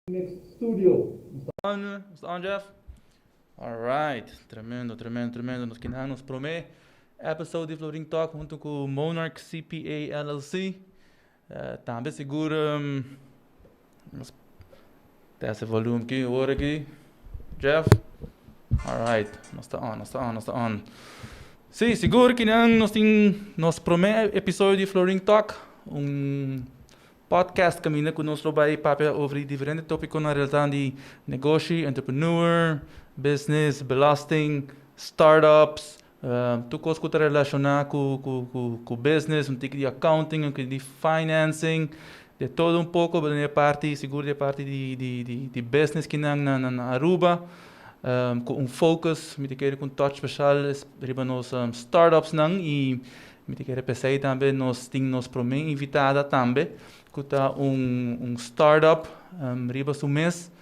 Next studio. Está on, Jeff? Alright, tremendo. Nós queremos prometer episode de Floating Talk junto com Monarch CPA LLC. Também segura esse volume aqui, agora aqui. Jeff? Alright, nós está on. Sim, seguro que nós prometer episódio de Floating Talk. Podcast caminha que nós vai papel over diferentes tópicos na relação de negócio, entrepreneur, business, belasting, startups, tudo coisa que está relacionado com business, tipo de accounting, de financing, de todo pouco, da parte, seguro da parte de business que na Aruba, com focus, me quero com touch especial riba nos startups e me quero pensar também nós temos promen invitada também que está startup riba do mês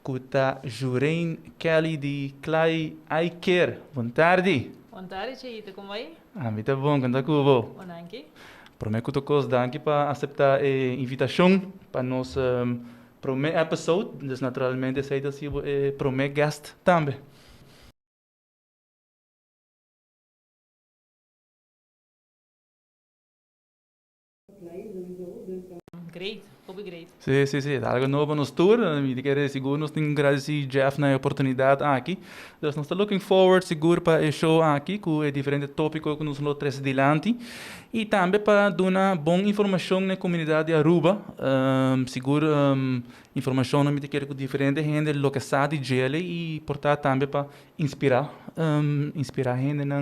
que está Jurain Kelly de Clay iCare. Boa tarde. Boa tarde, Cheita, como vai? Muito bom, quando cubo. Boa noite. Prometo que todos danke para aceitar a invitação para nos primeiro episode, dus naturalmente sei dat je primeiro guest também. Great, hope great. Sim, algo novo nos tour, e quero seguro nós temos agradecer Jeff na oportunidade aqui. Dus nós estamos looking forward seguro para o show aqui com diferentes tópicos que nos lo traz adiante e também para dar uma boa informação na comunidade de Aruba, seguro informação na que com diferente gente localizada de Gele e portar também para inspirar gente na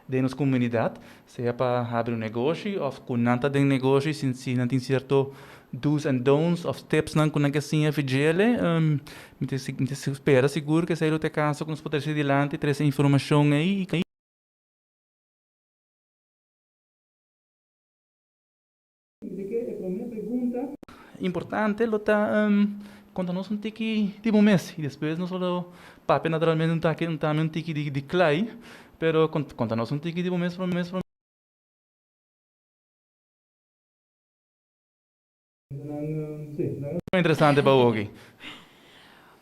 de nossa comunidade, seja para abrir negócio ou com nada de negócio, se não tem certo do's and don'ts of steps não com que assim é figele, me espera seguro que sair do caso que nos pode ser adiante e trazer informação aí. Importante lo tá quando nós não tiki de mês e depois nós só papo naturalmente não tá um tiki de clay, pero quando nós não tiki de mês para mês interessante para hoje.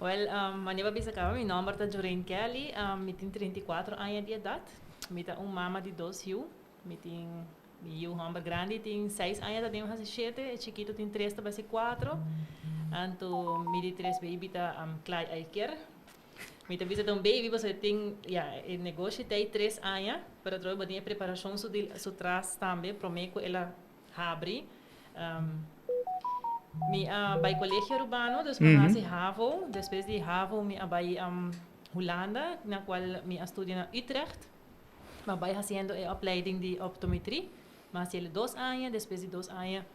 Well, manhã bisa ka, meu nome é Jurain Kelly, eu tenho 34 anos de idade, eu tenho uma mama de 2 filhos, eu tenho meu homem grande tem 6 anos, tenho 7, e chiquito tem 3, também 4, então eu tenho 3 baby tá Clay iCare. Eu tenho visto um baby, você tem, o negócio tem 3 anos, para trabalhar a preparação so traz também, prometo ela abre. Mi vai colégio urbano, dus me HAVO, depois de HAVO mi vai Holanda, na qual mi estudia na Utrecht. Me vai fazendo a opleiding de optometria, mas ele 2 anos, depois de 2 anos,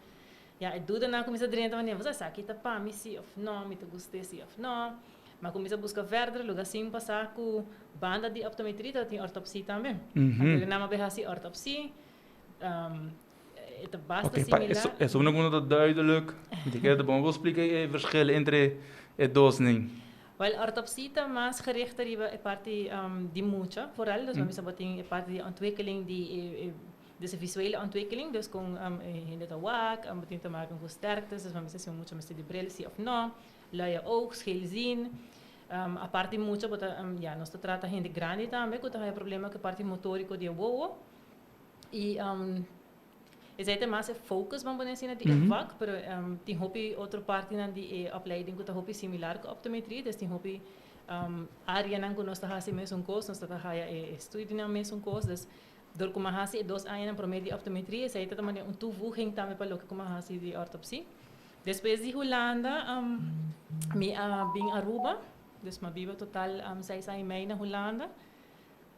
eu dúvida na comecei a treinar, mas você sabe que tá para mim se ou não, me gostei se ou não. Mas comecei a buscar verder, lugar assim passar com banda de optometria, tem ortopsia também. Então, na minha assim ortopsia, het basta similar. É uma coisa duidelijk. Ik heb de bom explicar o verschil entre het dos niet. Wel, ortopsie is mais gericht op de parte die mucha, vooral. Dus we hebben een parte die ontwikkeling, dus visuele ontwikkeling, dus kon in het waak, we moeten te maken met sterktes, dus we moeten mucho met de bril zien of no, luie oog, scheel zien. A parte mucha, nós tratamos gente grande também, que tem problema com a parte motórica de wowo. E é mais focus van bonen zien die vak, pero die hobby outra parte na die opleiding que hobby similar com optometria, dus die hobby área nan que nós tá fazendo mesmo curso, nós tá fazendo estudo na mesmo curso, dus door como hasi 2 anos promedio de optometria, sei tá também toevoeging também para o que como hasi de ortopsia. Depois de Holanda, mi bem Aruba, dus ma vivo total 6 anos e meio na Holanda.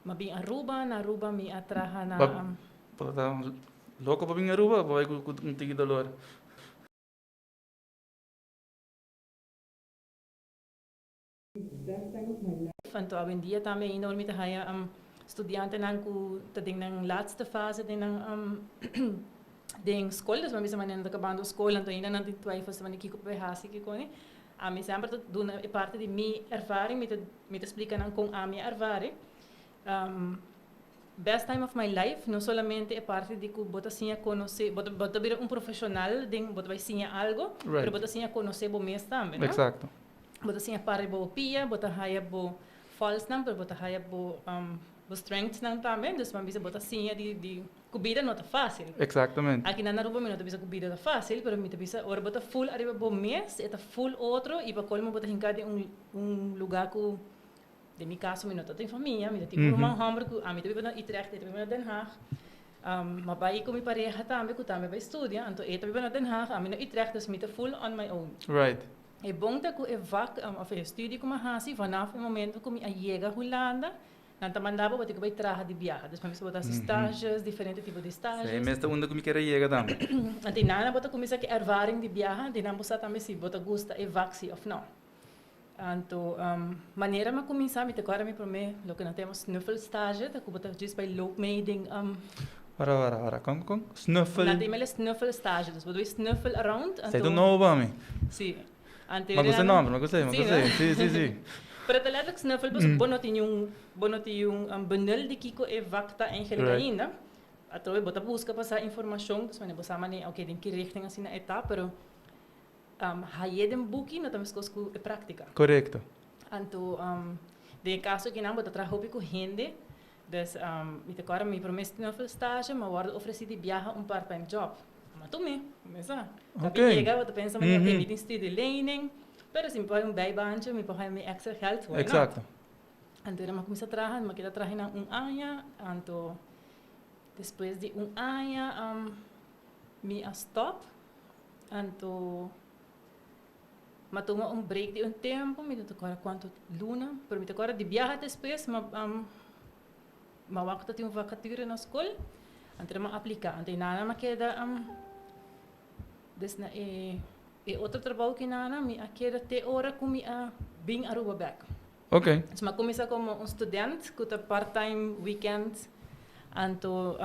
Ma bem Aruba, na Aruba mi atraha na Loco para vir a Aruba, vai com um tique dolor. Então, hoje em dia também ainda me tá estudante nanku tading nang laatste fase din nang ding school, dus mami sama nang acabando school, então ainda não tem twijfels sama kiko pe hasi kiko ni. A mi sempre to doen parte de mi ervaring me te explicar nang com a mi ervaring. Best time of my life, não somente a parte de que bota assim a conhecer, bota vir profissional, de bota vai sim algo, right. Pero bota assim a conhecer o mês também, não? Exacto. bota sim a pare bo pia, bota haya bo false nang, pero bota haya bo strength nang também, dus man bisa bota sim de cubida não tá fácil. Exatamente. Aqui na Aruba não tá bisa cubida tá fácil, pero mi tá bisa ora bota full arriba bo mês, eta full outro e para colmo bota hincar de lugar que de mi caso mi não tem família, mi tá tipo uma Hamburg, a mi tá bibana Utrecht, tá bibana Den Haag. Maar bij ik kom ik pareja também, que também vai estudar, então eu também na Den Haag, a mim na Utrecht, dus me full on my own. Right. É bom que eu vak, of eu estudo como hasi, vanaf o momento que eu chega a Holanda, então mandava eu vai trabalhar de viagem, dus mas botar estágios, diferentes tipos de estágios. Sim, mas onde que me quer chegar também. Então nada botar começar que ervaring de viagem, de não botar também se botar gosta e vaxi of não. Então, maneira me começar, me agora me promete, lo que nós temos snuffelstage, dat ik botar just bij loopmeeting. Ora, com snuffel. Na tem snuffel stage, dus we doen snuffel around. Sei do novo, mami. Sim. Mas gostei nome, mas gostei. Sim. Para te letterlijk snuffel, dus bono tinha bundel de kiko e vacta eigenlijk ainda. Atrove bota busca passar informação, dus wanneer bosa mane, okay, den que richting assim na etapa, pero haye den buki, não temos coisa com prática. Correcto. Então, de caso que não bota trabalho com gente. Dus met elkaar me promeste een stage, maar worden oferecido viajar part-time job. Maar toen me, começa. Okay. Chega, wat pensa, maar oké, niet in studielening, pero sim pode bijbaantje, me pode me extra geld. Exacto. Então, eu comecei a trabalhar, me quedei trabalhando ano, então, depois de ano, me stop, então, mas toma break de tempo, me deu agora quanto luna, pero me agora de viajar depois, mas waktu tinha vacature na escola, então eu aplicar, então nada me queda desna outro trabalho que nada me queda até hora como bem Aruba back. Ok. Então eu comecei como estudante, com part-time weekend, então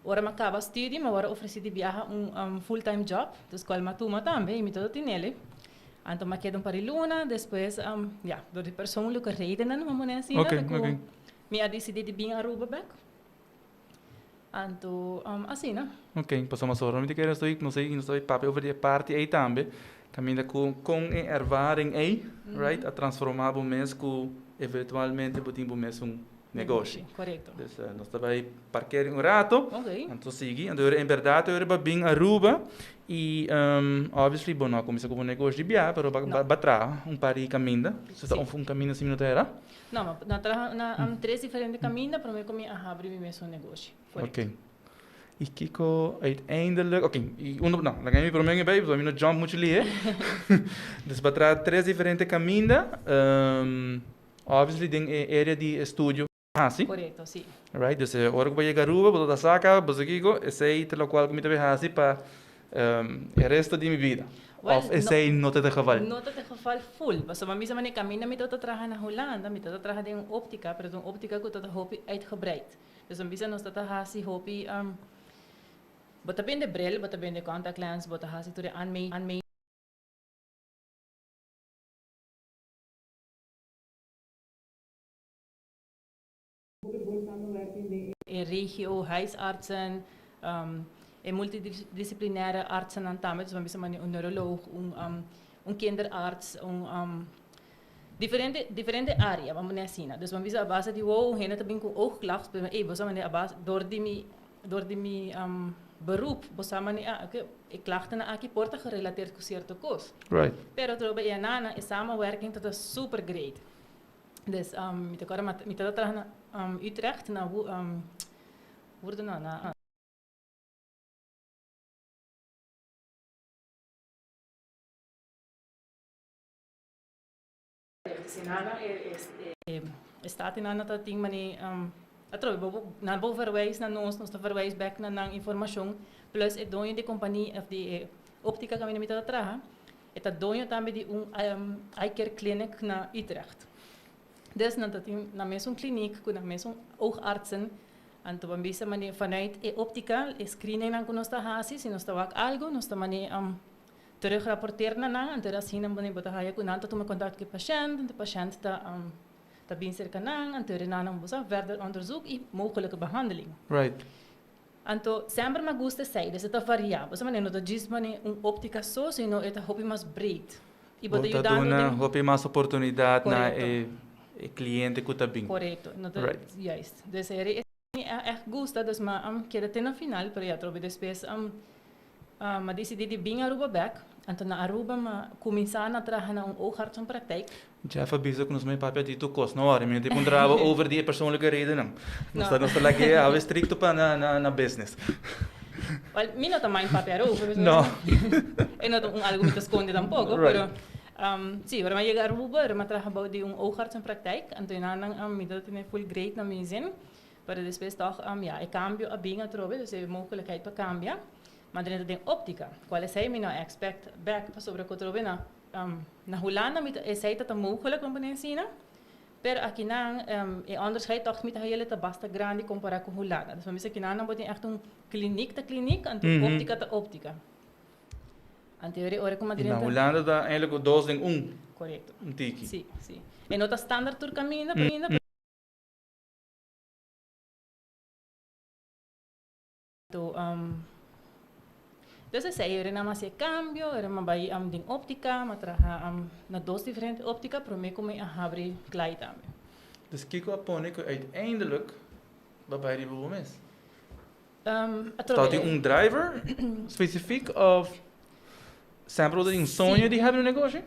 ora me acaba estudo, mas ora ofereci viajar full-time job, da escola matuma também, me todo tinele. Então me queda par luna, depois door de persoonlijke redenen, vamos assim, Ok. me decidi de vir a Aruba back. Então, assim, né? Ok, passamos a hora. Não sei, papo over die parte aí também. Caminha com ervaring aí, right? A transformar o mês que eventualmente botar mês negócio. Correto. Dus nós estamos aí parquear rato. Ok. Então sigue. Então em verdade eu era bem Aruba e obviously bom, não começou com um negócio de viagem, mas batra par de caminho. Você está caminho assim não era? Não, mas três diferentes caminhos para mim como abrir meu negócio. Ok. E Kiko uiteindelijk, oké, dan ga je voor mij bij, we hebben jump moet je leren. Dus batra três diferentes caminhos. Obviously ding area di studio. Hasi. Correto, sim. Right, dus ora que vai chegar Aruba, vou dar saca, você Kiko, esse aí te lo qual que me teve hasi para o resto de minha vida. Well, of esse aí não te de geval. Não te de geval full. Basta man bisa man caminho me tota trabalhar na Holanda, me tota trabalhar em óptica, pero een óptica que tota hopi uitgebreid. Dus man bisa nos tota hasi hopi bota bem de bril, bota bem de contact lens, bota hasi to de aanmee. Regio, huisartsen, multidisciplinaire artsen aan tafel, dus we hebben een neuroloog, een kinderarts, differente area, wat we zien. Dus we hebben op basis die wow, heen te bingo oogklacht, we hebben op basis door die beroep, we hebben klachten na aki porta gerelateerd aan certo koos. Right. Pero trobe ja nana is samenwerking dat is super great. Dus met dat terug naar Utrecht, naar hoe na Nana staat in Nana dat ding mani na bo verwijs naar ons te verwijs back naar informatie plus het doe je de compagnie of die optica kami met dat traha het doe je dan bij die eye care clinic naar Utrecht. Dus na mesmo kliniek kuna mesmo oogartsen en toen bisa mani vanuit optica screening na kuno sta hasi si nos tawak algo nos ta mani terug rapporteren na en toen zien mani bota haya kuna to me contact met patiënt en de patiënt ta bin cerca na en toen na bosa verder onderzoek en mogelijke behandeling. Right. En toen sempre me gusta sei, dus het varia. Bosa mani no to gis mani optica so sino eta hopi mas breed. E bota Volta ajudando dona, de... hope mais oportunidade na Correto. cliente que tá bem. Correto. No te, Right. juist. Dus er is echt gusta, dus maar queda até no final, pero ja, trobe depois maar decidi de bem Aruba back. Então na Aruba ma começar a trabalhar na oogarts en praktijk. Já foi bezig com os meus papéis de kost. Não, hora, tipo um trabalho over die persoonlijke reden. Não está like ja, stricto para na business. Well, mi no tamay papel Aruba. No. E no algo me esconde tampoco, Right. pero sí, ahora me llega a Aruba, ahora me trabajo de oogarts en praktijk. Então na mi dat in full grade na mi zin. Para depois toch ja, ik cambio a bem a trobe, dus er mogelijkheid para cambiar. Maar dentro de óptica, qual é aí mina expect back para sobre o trobe na Holanda met is hij dat mogelijk om te zien. Per aqui na anders hij toch met hele te basta grande comparar com Holanda. Dus we moeten aqui na boten echt kliniek en óptica te óptica. En teorie ora como Na dentro. Holanda dá eigenlijk dois ding Correcto. tiki. Sí, sí. En outra standaard tur caminha, caminha. Dus essa era na mas cambio, era uma bai ding óptica, mas traha na dos diferentes óptica, para mim como a abrir klei também. Dus Kiko Aponico uiteindelijk waarbij die begonnen is. Staat hij driver specifiek of sempre dat een sonho die hebben een negócio?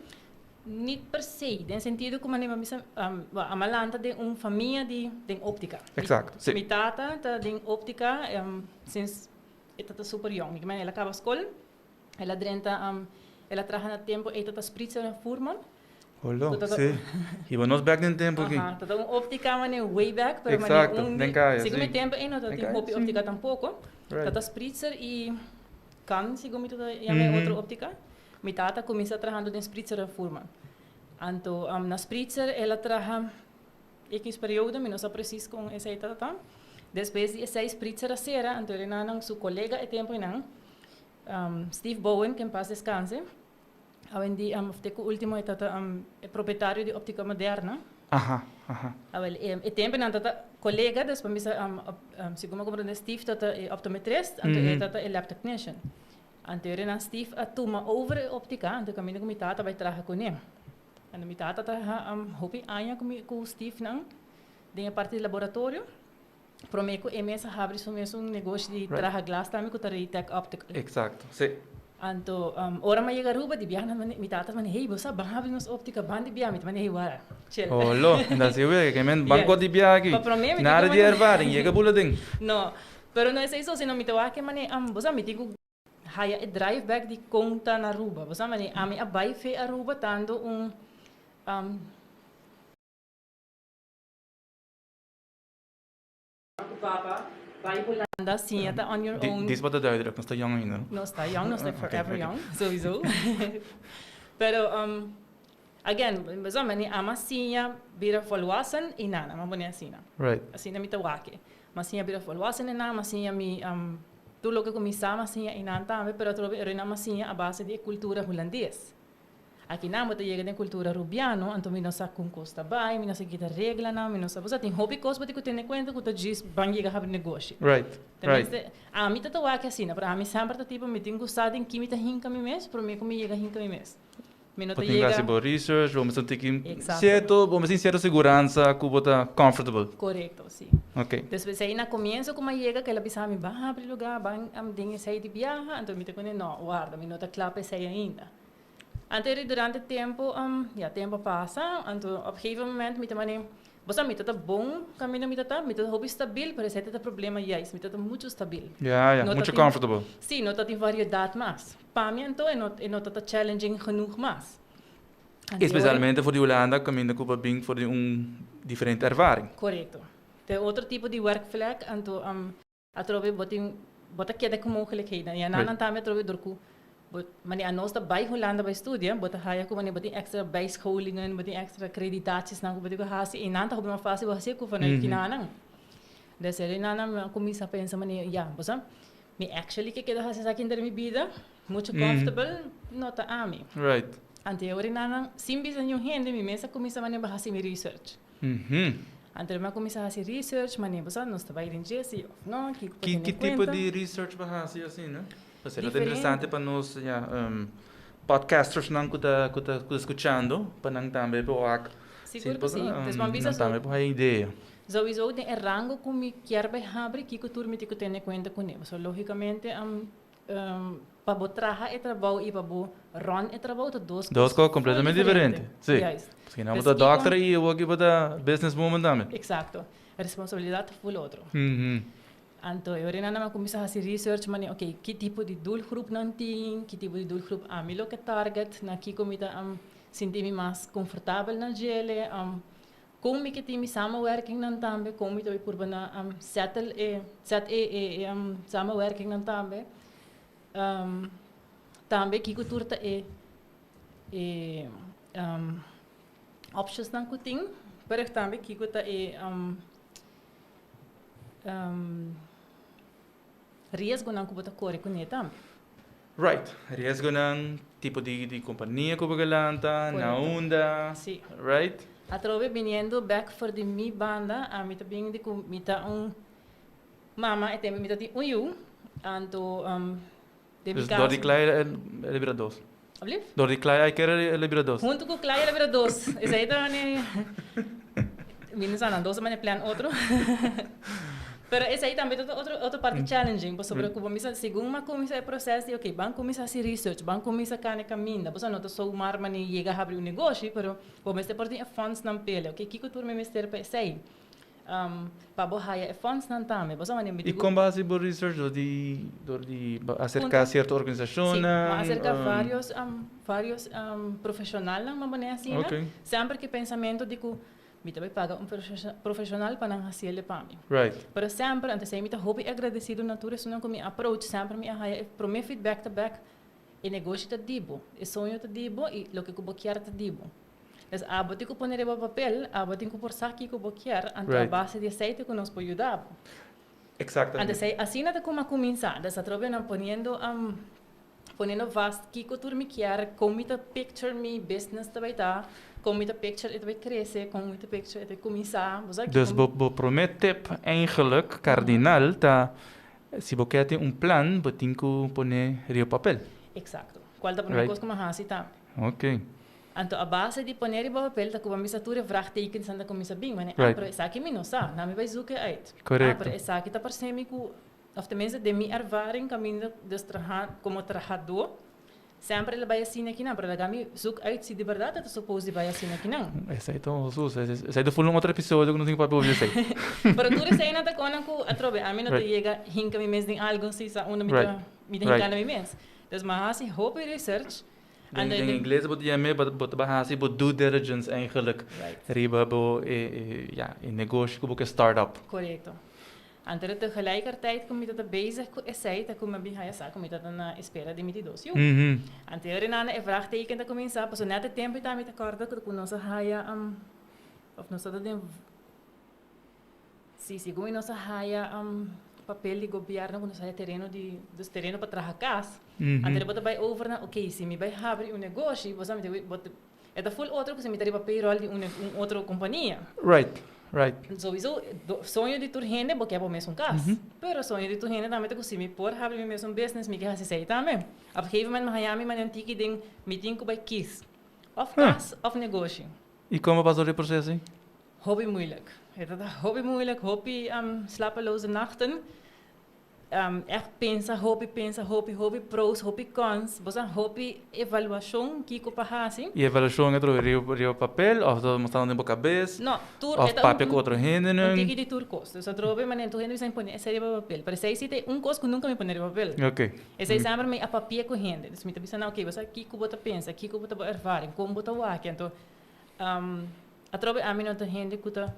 Niet per se, in sentido como nem misa a malanta de família de óptica. Exact. Mi tata ta de óptica since ela super jong. Ik meen, ela acaba school, ela drenta ela traja na tempo ela ta spritzer na furman. Hallo, sim. E nós back in tempo aqui. Ajá, tá óptica mané way back, pero Exacto, mané nem caia, sigo sim. mi tempo e não tá tem hobby óptica tampouco. Right. Tá spritzer e kan sigo mi tá chama outra óptica. Mi tata começa trabajando de spritzer na furman. Anto na spritzer ela traja X período, mi não sei preciso com essa etapa. Depois de essa spritzer a cera, anto ele não seu colega e tempo não. Steve Bowen, que em paz descanse. Awendi o último etapa proprietário de óptica moderna. Aha, aha. Awel e tempo não tata colega, depois misa segundo como de Steve tata optometrist, anto ele tata lab technician. Anto ele na Steve a toma over óptica, anto caminho com mi tata vai trabalhar com ele. En mi tata traha hopi anya com Steve não, de parte do laboratório. Promeco e mesa abre so mesmo negócio de traha glass também com tari tech optical. Exacto, sim. Anto ora ma llega Aruba de viajar mi tata man hey bosa ban abrir nos óptica ban de viajar mit man hey wara. Chill. Hallo, en dat is heel erg. Ik meen, banco di biagi. Nada de ervaring, je gaat ding. No, pero no es eso, sino mi tawa que mane bosa mi tigo haya e drive back di conta na Aruba. Bosa mane ami abai fe Aruba tando Papa, bij Holanda zie je dat on your own. Dit is wat duidelijk, nog steeds jong in. No está young, no está forever young, sowieso. Pero, again, so many amasinha bira volwassen e nana, maar wanneer sina. Right. Asina mi tawake. Masinha bira volwassen e nana, masinha mi tulo que comisa masinha e nana também, pero trobe era masinha a base de cultura holandês. Aqui na mata chega de cultura rubiano, então mi não sabe com costa vai, mi não sabe que a regra não, mi não sabe, você tem hobby coisa, mas tem que conta que tu diz bangiga have negócio. Right. Right. A mim tá tawake assim, para a mim sempre tá tipo me tem gostado em que me tá hinca mi mes, para mim como chega hinca mi mes. Mi não tá chega. Porque tem research, vamos ter que certo, vamos ter certa segurança, que bota comfortable. Correto, sim. Okay. Depois aí na começo como chega que ela pensa me vai abrir lugar, vai dinhe sair de viaja, então me tá com não, guarda, mi não tá claro sair ainda. Antes, durante o tempo, tempo passa, então, op een gegeven moment, met de você me tá bom, caminho me tá hobby stabil, mas esse é o problema, yes, me tá muito stabil. Ja, muito comfortable. Sim, não tá tem variedade mais. Para mim, então, não tá challenging genoeg mais. Especialmente voor die Holanda, caminho com o bing, voor die diferente ervaring. Correto. Tem outro tipo de werkvlek, então, a trove bota que é com mogelijkheden. Ja, na também trove dorku. Maar ja, nós bij Holanda bij studie, bota haya ko mani bati extra bijscholingen, bati extra accreditaties na ko bati ko hasi inanta ko ma fase wa ko fa na kinanang. Dus er inana komisa pensa mani ja, bosa. Me actually que queda hasi sa kinder mi vida, muito comfortable, nota ami. Right. Ante ori nana simbi sa nyo hende mi mesa komisa mani ba hasi mi research. Ante ma komisa hasi research mani bosa nós tá vai rinjesi, no, que tipo de research ba hasi assim, né? Seria interessante para nós podcasters não que escutando, para não também para Seguro que sim. Então, não vamos também para a ideia. sowieso de rango que me quer behabre que o turma tem que ter em conta com ele. So, logicamente, para o trabalho e trabalho e para o run e trabalho, são duas coisas completamente diferentes. Sim. Yes. Porque não é doctor e eu aqui para businesswoman também. Exato. A responsabilidade é o outro. Uhum. Então, eu ainda começar a fazer research, mas ok, que tipo de doelgroep não tem, que tipo de doelgroep a mim que target, na que como eu sentir-me mais confortável na gele, como que tem samenwerking dan também, como eu por na settle samenwerking dan também, também que cultura options dan kuting, pero também que kuta riesgo não kubota corre com ele também. Right. Riesgo ng tipo de companhia que galanta, na onda. Sim. Right? Atrove viniendo back for the mi banda, a mita bing di ko mita mama e temi mita di uyu, anto de mi Dus caso. door die klei libera dos. Alif? Door die klei ai libera dos. Junto com Clay libera dos. Esa aí também. Minus anan dos man plan outro. Pero essa aí também é outra parte challenging, porque sobre como misa segundo uma comissa processo, ok, ban comissa se research, ban comissa cane caminha, você não tá só mar mani chega a abrir um negócio, pero como este parte é funds não pele, ok, que turma mister para sei. Para borrar funds não também, você mani E com base por research de acerca certa organização, sim, acerca vários profissionais na maneira assim, okay. Sempre que pensamento de que me também paga profissional para não fazer para mim. Right. Pero sempre, antes eu me hobby agradecido natura, se não com me approach sempre me arraia, pro me feedback to back, e negócio tá dibo, e sonho tá dibo, e lo que eu boquear tá dibo. Então, a bote que poner no papel, a bote que por saque que boquear, ante a base de aceite que nos pode ajudar. Exatamente. Antes assim nada como começar, dessa trobe não ponendo vast que eu turmi quer, como tá picture me business também tá. Como je picture, het wordt crescer, como je picture, het wordt começar. Dus we prometen eigenlijk, kardinaal, dat se você tem plan, você tem que pôr no papel. Exacto. Qual da primeira coisa que eu faço também. Ok. Então, a base de pôr no papel, da como misatura, vraagtekens en da como bem, mas é essa aqui me não sabe, não me vai zoeken uit. Correto. Essa aqui tá parecendo que, of tenminste, de minha ervaring, caminho de como trabalhador, sempre ele vai assim aqui não, para lá me zoek uit se de verdade é suposto vai assim aqui não. Essa aí então, essa aí do full outro episódio que não tem papel de sei. Pero tu sei na ta kona ko atrobe, a mim não te chega hinka mi mes ding algo se sa una mi hinka na mi mes. Dus maar hasi hope research. En in inglês wordt je mee, but bahasi but due diligence eigenlijk. Riba bo in negócio como que startup. Correcto. Andere tegelijkertijd kom je dat bezig zijn, dat kom je bij sa, kom je dat na espera de mitidos. Anterior na e vraagteken dat kom je sa, paso net het tempo dat met acorda que com nossa raia of nossa de sim, com nossa raia papel de governo com nossa terreno dos terreno para trabalhar. Anterior bota by over na, okay, se me vai abrir um negócio, você me bota é da full outro que se me taripa payroll de outra companhia. Right. Sowieso, sonho de turhende, porque é o mesmo caso. Pero sonho de turhende também que se me por abrir o mesmo business, me quer fazer também. A gegeven moment Miami, mas não tiki ding, me tinha que vai kies. Of cas, of negócio. E como passou o processo? Hobby moeilijk. Het is hobby moeilijk, hobby slapeloze nachten. Echt hobby pros, hobby cons. Bosa hobby evaluação que eu faço. E evaluação é o papel, ou estamos mostrando na cabeça? Não, tour é papel com outro gente, não? Tiki de tour cost. Só trobe, mas nem tu gente vai pôr esse papel. Para sei se tem costo que nunca me pôr no papel. Ok. Esse é sempre me a papel com gente. Então me tá pensando, ok, você aqui que bota pensa, aqui que bota ervaring, como bota o aqui, então a trobe a mim não tem gente que tá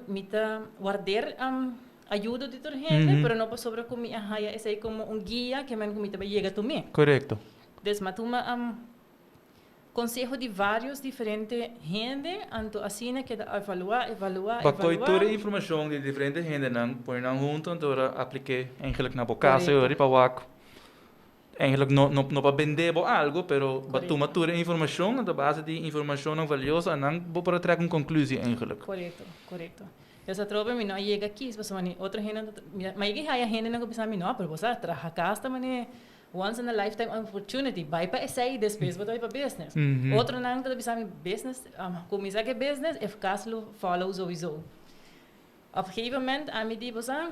mita guardar ajuda de toda gente, pero não sobre como a esse é como guia que man como também chega a mim. Correto. Desmatuma consejo de vários diferentes gente, anto assim que evaluar. Bakoi toda informação de diferentes gente não põe não junto, então apliquei eigenlijk na bocaça e ripa waco. Eigenlijk não para vender algo, pero batuma toda informação, na base de informação não valiosa, não para trazer uma conclusão eigenlijk. Correto. Essa tropa me não chega aqui, se você outra gente, mas chega aí a gente não pensa me não, pero você trabalha casa também once in a lifetime opportunity. Vai para essa depois vai para business. Outro não que bisa business, começar que business, if caso follow sowieso. Op een gegeven moment, aan mij die bosa,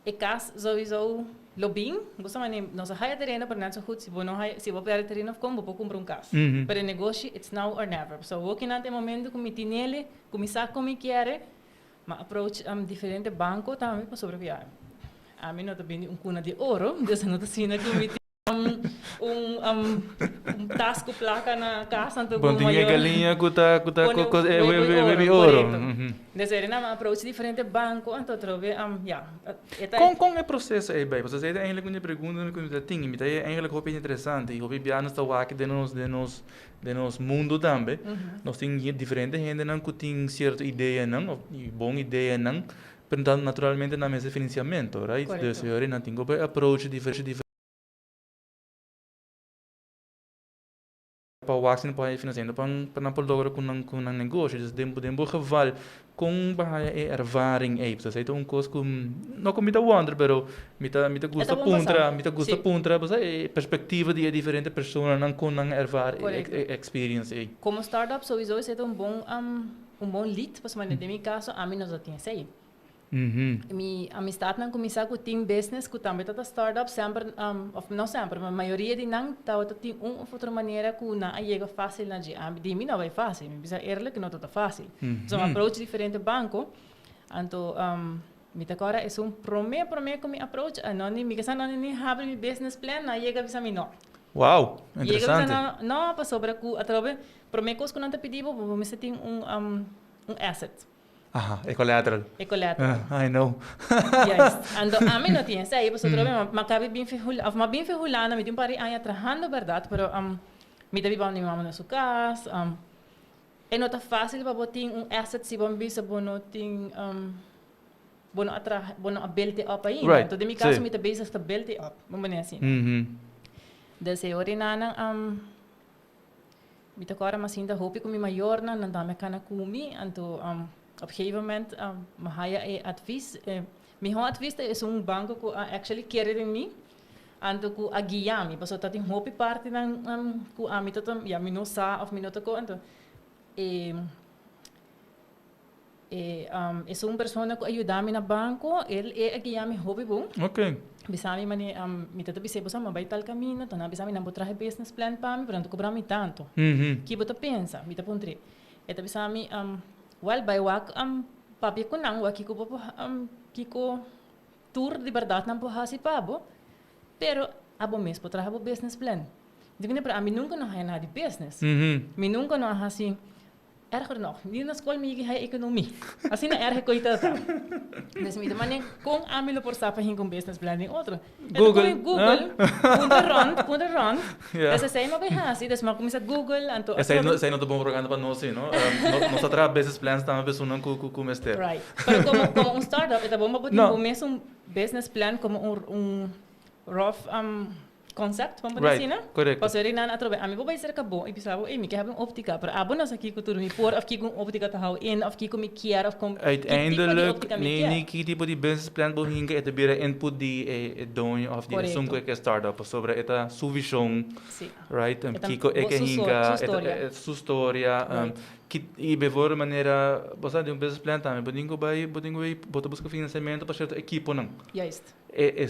ik kas sowieso lobbying. Bosa maar neem, nossa haya terreno, maar net zo goed, si we per terreno of kom, we comprar kas. Pero negócio, it's now or never. So, working at the momento, com mitinele, começar como quer, mas approach diferente banco também para sobreviver. A mim não está bem cuna de ouro, então não está sendo que tasco placa na casa então Bom, tinha galinha kuta we ouro. Então na approach diferente banco então trove Com é processo aí bem, você é eigenlijk uma pergunta que me tem, me é eigenlijk hope interessante, e hope bianos está aqui de nos mundo também. Nós tem diferente gente não que tem certa ideia não, e boa ideia não, portanto naturalmente na mesa financiamento, right? Então senhor não tem que approach diferente para o axis para financiando para não poder com um negócio, então dembo geval com bahaya ervaring aí, você então coisa com não com muita wonder, pero muita gusta puntra, você perspectiva de diferente pessoa não com não ervar experience aí. Como startup sowieso é um bom lead, mas no meu caso a mim não já tinha sei. Minha amistade não começar com o team business, com também toda startup sempre, não sempre, mas a maioria de não tá tem uma ou outra maneira que não chega fácil na de mim não vai fácil, me precisa erle que não tá fácil. So approach diferente banco, então me agora é primeiro que me approach, não me que não nem abre meu business plan, não chega bisa mim não. Wow, interessante. Não, para sobre que através primeiro coisa que não te pedivo, vou me ter asset. Aha, é collateral. É collateral. I know. Yes. Ando a mim não tinha sei, mas outro bem, mas cabe bem fehulana, me tem um par de anos trabalhando, verdade, pero me deve bom nem na sua casa. É não tá fácil para botar asset se bom bisa bono tem bono a build up aí. Então de meu caso me tá base esta build up, vamos dizer assim. Desse orinana me tá agora mas ainda hope que me maior na não dá me cana comi, então op een gegeven moment, mijn advies, mijn advies is banco que actually quer em mim, ando que a guiar-me, porque eu tenho uma parte que a mim também, já me não sabe, ou me não tocou, então é uma pessoa que ajuda-me no banco, ele é guiar-me hobby bom. Ok. Bisa mi mani mi tata bise bosa ma vai tal caminho, então bisa mi não traje business plan para mim, pronto cobrar mi tanto. Que você pensa, mi tá pontri. Eta bisa mi well by wak papi ko nang waki ko po kiko tour de verdade não hasi pabo, pero abo mes po trabalho business plan. Digo para mim nunca não nada de business. Mi nunca não assim erger nog, niet na school me hij economie. Assim na erger coisa tá. Dus me demandem com a mim por sapa hin com business planning outro. Google, punta run. Essa sei mas vai hasi, des mas começa Google anto. Essa aí não tá bom programa para nós, não? Nós atrás business plans também pessoa não com mestre. Right. Pero como startup, é bom para botar business plan como rough concept, vamos dizer assim, né? Correto. Pas er na atrobe, a mim vou ser acabou, e pensava, ei, me quer uma óptica, para abo nós aqui cultura me por, of que com óptica tá hou in, of que com me quer, of com uiteindelijk nee que tipo de business plan bo hinga eta bira input di doing of di sunko que startup sobre eta su visão, right? Kiko que hinga eta su história, que e bevoor maneira, você de business plan também, bodingo vai bota busca financiamento para certo equipo não. Juist. É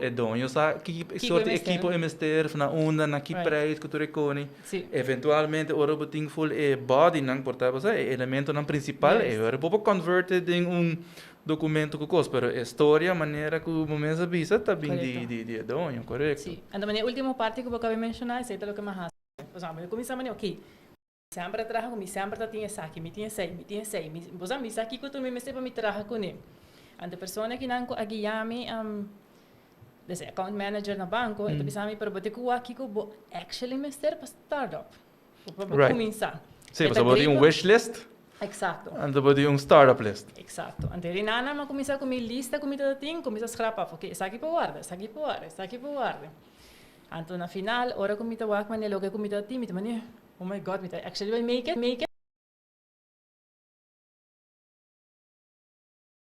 dono, sa que sorte equipo emester na onda na que prijs que tu recone. Eventualmente ora boting full body não porta, você elemento não principal, ora bobo converted em documento que costa, pero história maneira que o momento visa tá bem de dono, correto? Sim. Então, a última parte que eu acabei de mencionar, é o que mais há. Por exemplo, eu comecei a dizer, ok, sempre trabalho comigo, sempre tinha saque, me tinha sei. Por exemplo, isso aqui que eu me para me trabalhar com ele. A pessoa que não a guiar-me, desse account manager na banco, então pensava para botar que o aqui que eu actually me para startup, para começar. Sim, você botar wish list. Exato. Então botar startup list. Exato. Então ele não começar com minha lista, com minha ting, começa a scrapar, ok, isso aqui para guardar, isso aqui para guardar, isso aqui para guardar. Então na final, hora com minha work man, logo com minha team, então oh my god, me actually make it.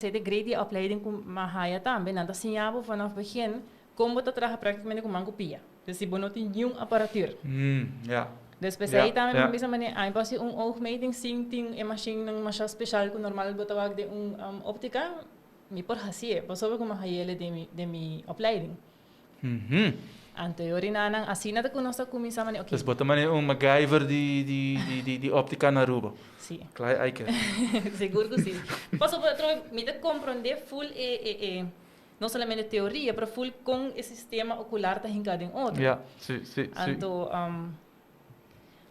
Zij de grade die opleiding com mahaya também, nada sinjabo vanaf begin, como te traga praticamente com mancopia. Dus die benoten nieuw apparatuur. Ja. Dus we Ja, zijn daarmee ja. op deze manier aan. Als je een oogmeting ziet, een machine, een machine speciaal, die normaal betawag de optica, mi por hasie, pas op como hayele de mi opleiding. Ang teorie na nang asina de kuno sa kumisa man okay. Dus bota man MacGyver die optica na Aruba. Sí. Claro, hay que. Seguro que sí. Pas op trouve, mi te comprender full não somente teoria, pero full com o sistema ocular tá hincado em outro. Ja, sim. Então,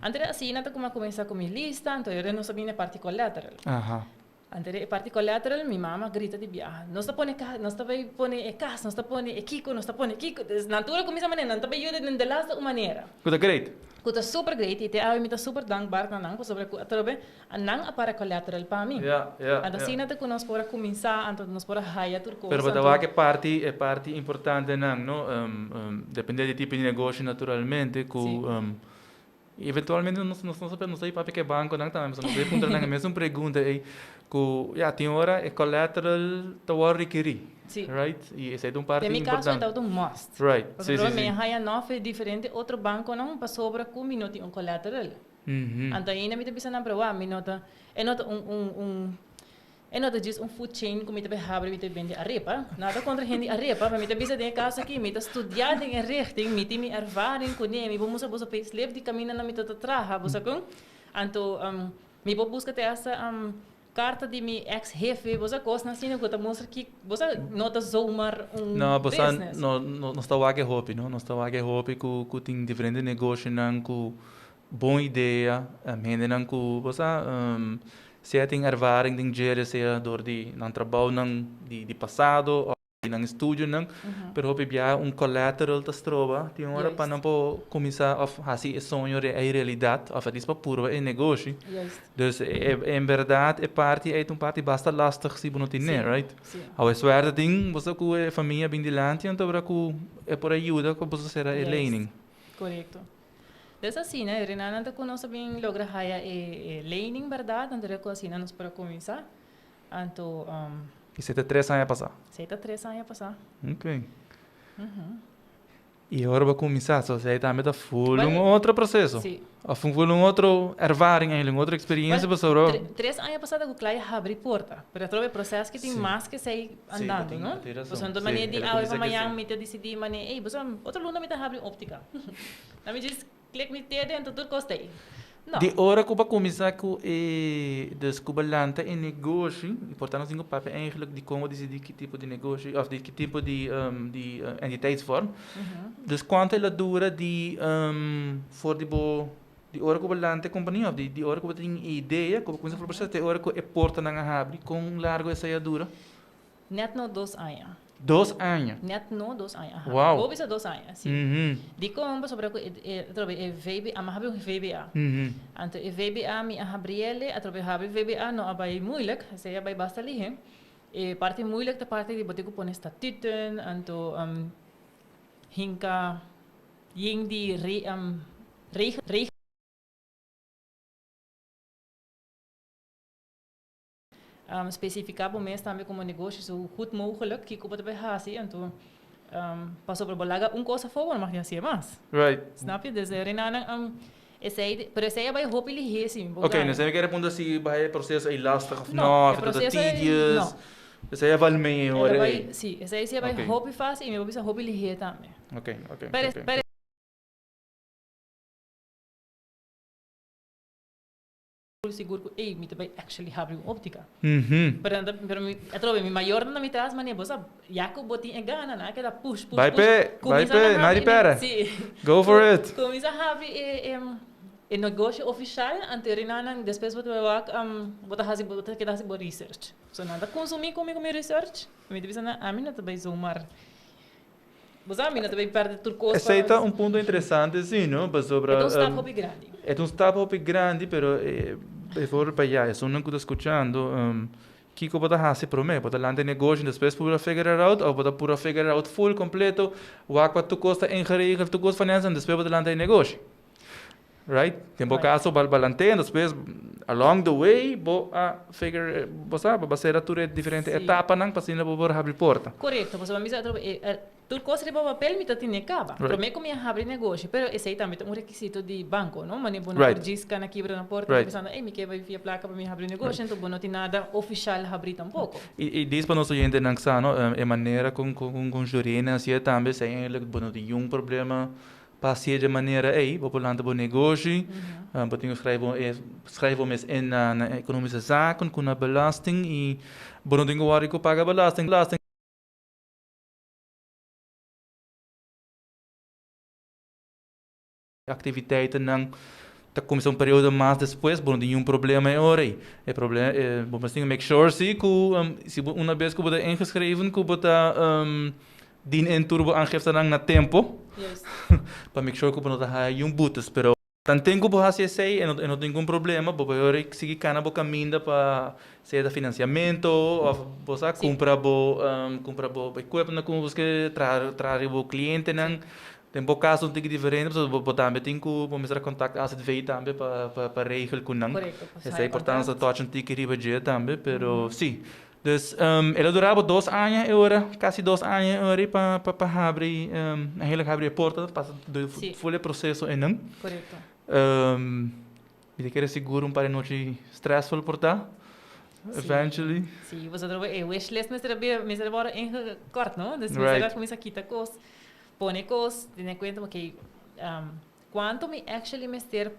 antes assim, nada como começar com minha lista, então eu não sabia parte colateral. Aha. Antes parte colateral, minha mama grita de viajar. Não está pone casa, não está pone casa, não está pone kiko, não está pone kiko. Natura começa a maneira, não está ajuda de lasta maneira. Goed, great. Kuta super great, e eu me super dankbaar na nang, sobre que atrobe, nang apara colateral para mim. Ja. Assim nada que nós pora começar, então nós pora haya turco. Pero bota que parte importante nang, no? Depende do tipo de negócio naturalmente, eventualmente não sei para que banco não também, mas não sei punto nang mesmo pergunta aí, tem hora é collateral to requerir. Sim. Right? E esse é parte importante. Em importante. caso então um must. Right. Sim. Haya nove diferente outro banco não para sobra com minuto um collateral. Então ainda me bisa na prova, minuto é nota é nota diz food chain como me abre me vende arepa. Nada contra gente arepa, mas me bisa de casa aqui, me estudar em richting, me ervaring com ele, me vamos a bosa payslip de caminho na me traha, bosa com. Então me vou buscar essa carta de meu ex-jefe, você gosta assim, eu vou mostrar que você nota zomaar business. Não está wake hopi, não está wake hopi que tem diferente negócio não com boa ideia, gente não com você se tem ervaring tem gere seja door die não trabalho não de passado ou não estúdio não, pero hopi bia collateral tas trova, tem hora para não po começar a fazer esse sonho é realidade, a fazer para puro é negócio. Dus em verdade é parte basta lastig se não tem, right? Ao eswerde ding, você com a família bem dilante, então para que é por ajuda que você será lening. Correto. Dus assim, né? Renan não conosco bem logra haya lening, verdade? Então eu assim nós para começar. Então E você tem 3 anos a passar? Você tem 3 anos a passar. Ok. E agora vai começar, só você também está full outro processo. Sim. Full outra ervaring, outra experiência para sobre. 3 anos a passar da claro abre porta, para trocar processo que tem mais que sei andando, não? Você não maneira de amanhã me decidir maneira, ei, você outro luna me tá abre óptica. Na me diz clique me ter dentro tudo gostei. De hora que eu começar com descoberta em negócio, portanto, assim, o papel eigenlijk de como decidir que tipo de negócio, ou de que tipo de entiteitsvorm. Dus quanto ela dura voor de hora que eu lance a companhia, de hora que eu tenho ideia, que eu começo a fazer, de hora que eu porta na abre, com largo essa dura? Net no 2 anos. 2 anos? Net no 2 anos. Wow. Ou bisa 2 anos, sim. Di como sobre VBA, ama habe um VBA. Anto VBA mi ahabriele, atrobe habe VBA no abai moeilijk, sei abai basta lihe. Parte moeilijk de parte die botiku pone statuten, anto hinka ying die regel specificar para o mês também como negócio so goed mogelijk que como te assim então passou para bolaga coisa fora mas assim mais right snap je dus Renan pero esse vai hoop ele sim ok então você quer responder se vai processo é lastig of não of dat tedious esse é vale meio ora sim esse vai hoop fácil e me vou hoop ele também ok seguro que me também actually have óptica. Pero eu trouxe mi maior na me traz mania, bosa, Jacob botin e gana, na que da push. Vai pé, nada pera. Go for it. Começa a have negócio oficial anteriormente, depois vou botar fazer que dá se research. So nada consumir comigo meu research, me devia na a mina também zoomar. Bosa a mina também perde turco. Aceita ponto interessante sim, não? Sobre é startup grande. É startup grande, pero por para allá, eso não que estou escuchando. Kiko pode fazer para mim, pode lançar negócio, depois pura figure out, ou pode pura figure out full completo, o aqua tu custa ingeregeld, tu custa finanças, depois pode lançar negócio. right? Tem Right. caso balante, depois along the way, figure, sabe, baseira tudo diferente Sim. etapa nang pasina bo abrir porta. Correto, você vai me dizer, tudo coisa de papel me tem acaba. Right. Para mim como ia abrir negócio, pero esse aí também é um requisito de banco, não? Mas não Right. por disca na quebra na porta, Right. pensando, ei, me quer vai via placa para me abrir negócio, então não tem nada oficial abrir tampouco. E diz para nós gente nang sa, no, é maneira com jurina assim também, se eigenlijk bono de problema passeia de maneira aí, vou planta bo negócio, botinho schrijven mes in na economische zaken, com na belasting e bono dingo waar ik paga belasting. Activiteiten nang ta começar período mais depois, bom, nenhum problema é hora aí. É problema, bom, mas tem que make sure se uma vez que você ingeschreven, que você din en turbo aangifte na tempo, Yes. para make sure que você não tem boetes, pero tan tengo por hacer sei, e não tem nenhum problema, porque eu seguir cana bo caminho para seja financiamento, ou você compra bo equipment com você trazer bo cliente nang. Tem caso um tique diferente, mas também tem que começar a contactar as VI também para regel com não. Correto. Essa é a importância de touch um tique riba dia também, pero sim. Dus ela durava 2 anos agora, quase 2 anos agora para abrir a hele abrir porta, passa do full processo e não. Correto. Me quer seguro para não te stressful portar. Eventually. Sim, você trouxe o wishlist, mas era bara ingekort, não? Dus Right. você começa a quitar coisas. Pone coisas, tem conta que quanto me actually me ter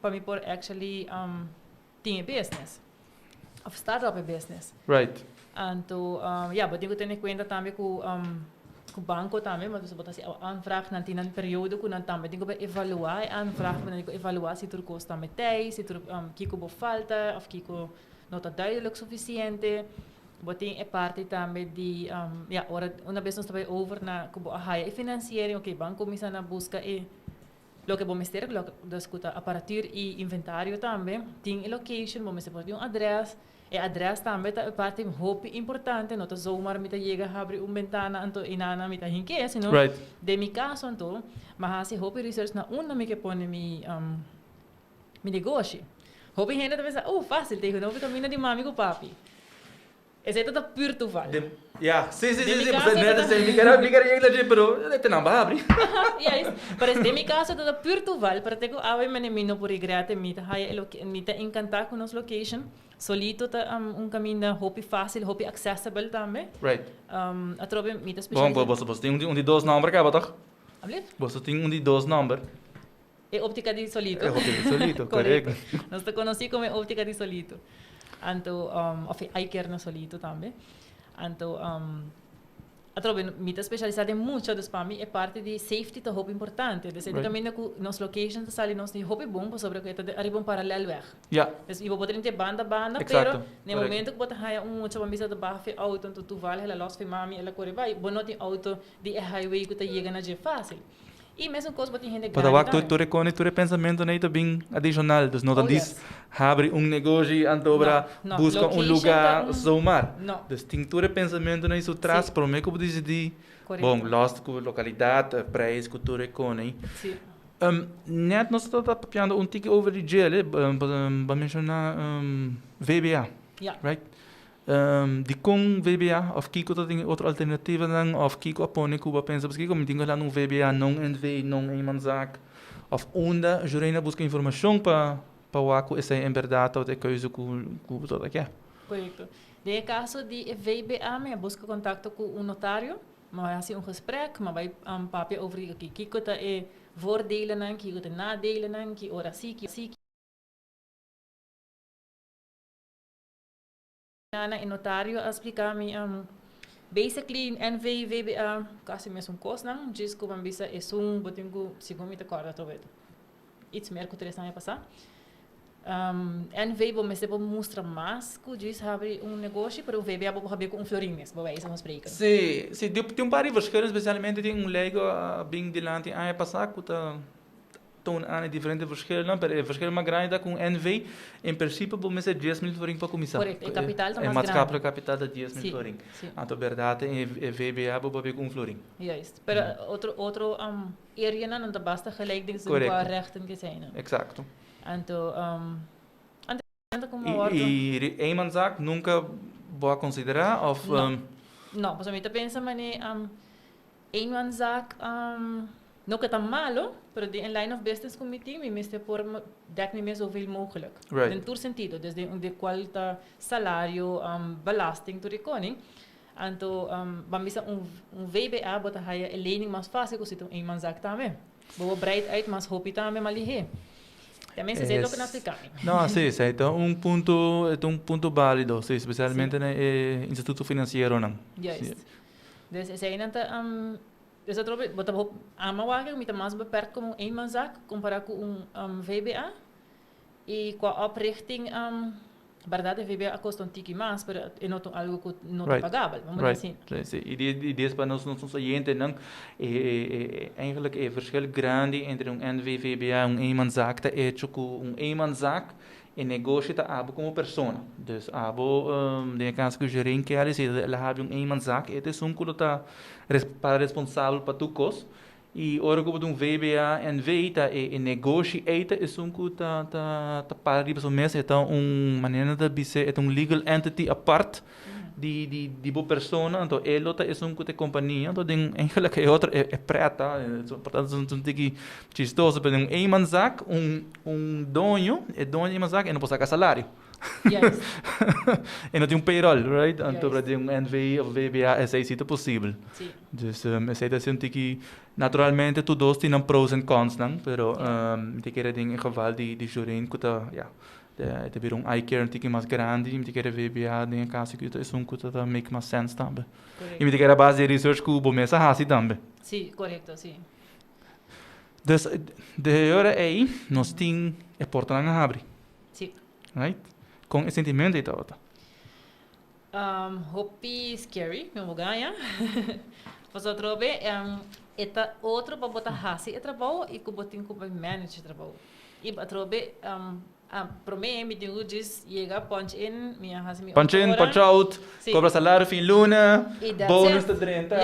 para me por actually tinha business of startup business. Right. Então, mas tenho que ter conta também com o banco também, mas você botar se aanvraag na tinha período com não também tenho que evaluar aanvraag, mas tenho que evaluar se tudo custa também tem, se tudo kiko bo falta, of kiko não está duidelijk suficiente. Botin é parte também de, ora, uma vez nós estamos over na kubo ahaya e financiering, ok, banco misa na busca e lo que vamos ter, lo que escuta aparatur e inventário também, tem location, vamos ter um adres, e adres também é parte muito importante, não tá zomaar mita chega a abrir ventana, então inana mita hinke, senão, Right. de mi caso, então, mas se hope research na una me que pone mi negócio. Hope gente também sabe, fácil, tem não vitamina de mami com papi. Esse é tudo puro toeval. Ja, sim, De você mi net caso, assim, me quer ir pero tem não vai abrir. Yes, pero de mi caso todo puro toeval, para te ko away man mino por igrate mita haya mita encantar com nos location. Solito ta caminho hopi fácil, hopi accessible também. Right. Atrobe mita Bom, special. você tem de 2 número cá, toch? Ablif? Você tem de 2 número. É óptica de solito. É óptica de solito, correto. Nós te conheci como óptica de solito. Anto, of iker na solito também. Anto, atrobe mita especializada em muito dos para mim é parte de safety tá muito importante. Desse Right. caminho que nos locations sali nos de muito bom sobre que tá arriba um paralelo weg. Ja, Dus je wordt in banda, Exacto, pero no correcto. momento que você haya mucho para misa de baixo auto, então tu vale ela lost mami ela corre vai, bono tem auto de highway que tá chega na je fácil. E mesmo coisa botem gente para o que tu recone, tu pensamento nem também adicional, dus não diz abre negócio antobra No, busca location lugar tá zoomar. Não. Dus tem tu pensamento nem isso traz para mim que eu decidi. Correto. Bom, lost com localidade, preço que tu recone. Sim. Net nós estamos falando tique over de gel, para mencionar VBA, Ja. right? Die com VBA of kiko dat ding outra alternativa dan of kiko apone kuba pensa porque como tinha lá no VBA não NV não em zaak of onda jurena busca informação para waku essa em verdade ou de coisa ku toda que Correto. De caso de VBA, me busca contato com notário, maar als je een gesprek, maar bij een papier over die kiko ta e voordelen en kiko ta nadelen en ki ora si. Na notário explicar me basically NV VBA kasi mesmo coisa não diz que vamos bisa botingo segundo me acorda talvez iets meer que três anos passar NV vamos sempre mostrar mais que diz abre negócio para o VBA vamos abrir com florines vai isso vamos explicar se tem par de verschillen especialmente tem lego bem delante a passar que tá toon aan diferente verschillen, pero el verschil más grande com NV, em princípio, vou ser 10.000 florin para começar. Correcto, el capital está más maatschappelijk grande. kapitaal dat 10.000 Sí, florin. sí. Anto verdade, em VBA, vou beber com florin. Juist. Pero otro area na não basta gelijk dingen Correcto. qua rechten que zijn. Exacto. Anto como ordo. E eenmanszaak nunca vou considerar of... No. No, pues a mí te piensa mani eenmanszaak no que tan malo, pero in line of business committee mi miste por dek mi meer zoveel mogelijk. Right. In todo sentido, desde de qualita salario, belasting, to rekoning. Anto, bambisa VBA bota haya a lening mais fácil que se eenmanszaak também. Boa breed uit, mas hopi também malihe. Também se sei o que não explicar. Não, sim, sim. Então, um ponto válido, sim, especialmente no Instituto Financeiro, não. Juist. Dus ze zijn dat, dus dat probeer, wat op aanmaken met een mas beperkt como eenmanszaak, comparado com VBA. E qua oprichting, verdade, VBA kost een tikkie mas, pero é not algo que não é pagável, vamos dizer assim. Sim, e desde para nós oyentes, não, eigenlijk é verschil grande entre NV-VBA e eenmanszaak, é que eenmanszaak e negócio tá abo como persona. Dus abo de caso que o gerente quer dizer, ela have eenmanszaak, é que tá para responsável para tu cos. E ora como VBA NV tá e negócio eita é tá para riba mês então maneira de bise é legal entity apart de boa persona então ele tá é te companhia então tem eigenlijk é outra é preta portanto um tiki chistoso para eenmanszaak dono eenmanszaak e não pode sacar salário. Yes. E não tem payroll, right? Então para ter NV of VBA é isso possível. Sim. Dus essa é assim que naturalmente todos têm pros e cons, não? Pero te quer em geval de jurin que tá, ja, de vir iCare um mais grande, me te quer VBA em caso que é que tá make mais sense também. E me te quer a base de research que o bom mesa assim também. Sim, correto, sim. Dus de hora aí nós tem a porta na abre. Sim. Right? Com esse sentimento e tal. Hopi scary, meu lugar, Mas outro bem, eta outro para botar hasi é trabalho e que botin como manage trabalho. E outro bem, para mim me digo diz chega punch in, minha hasi me punch in, punch out, cobra salário fim luna, bônus de 30,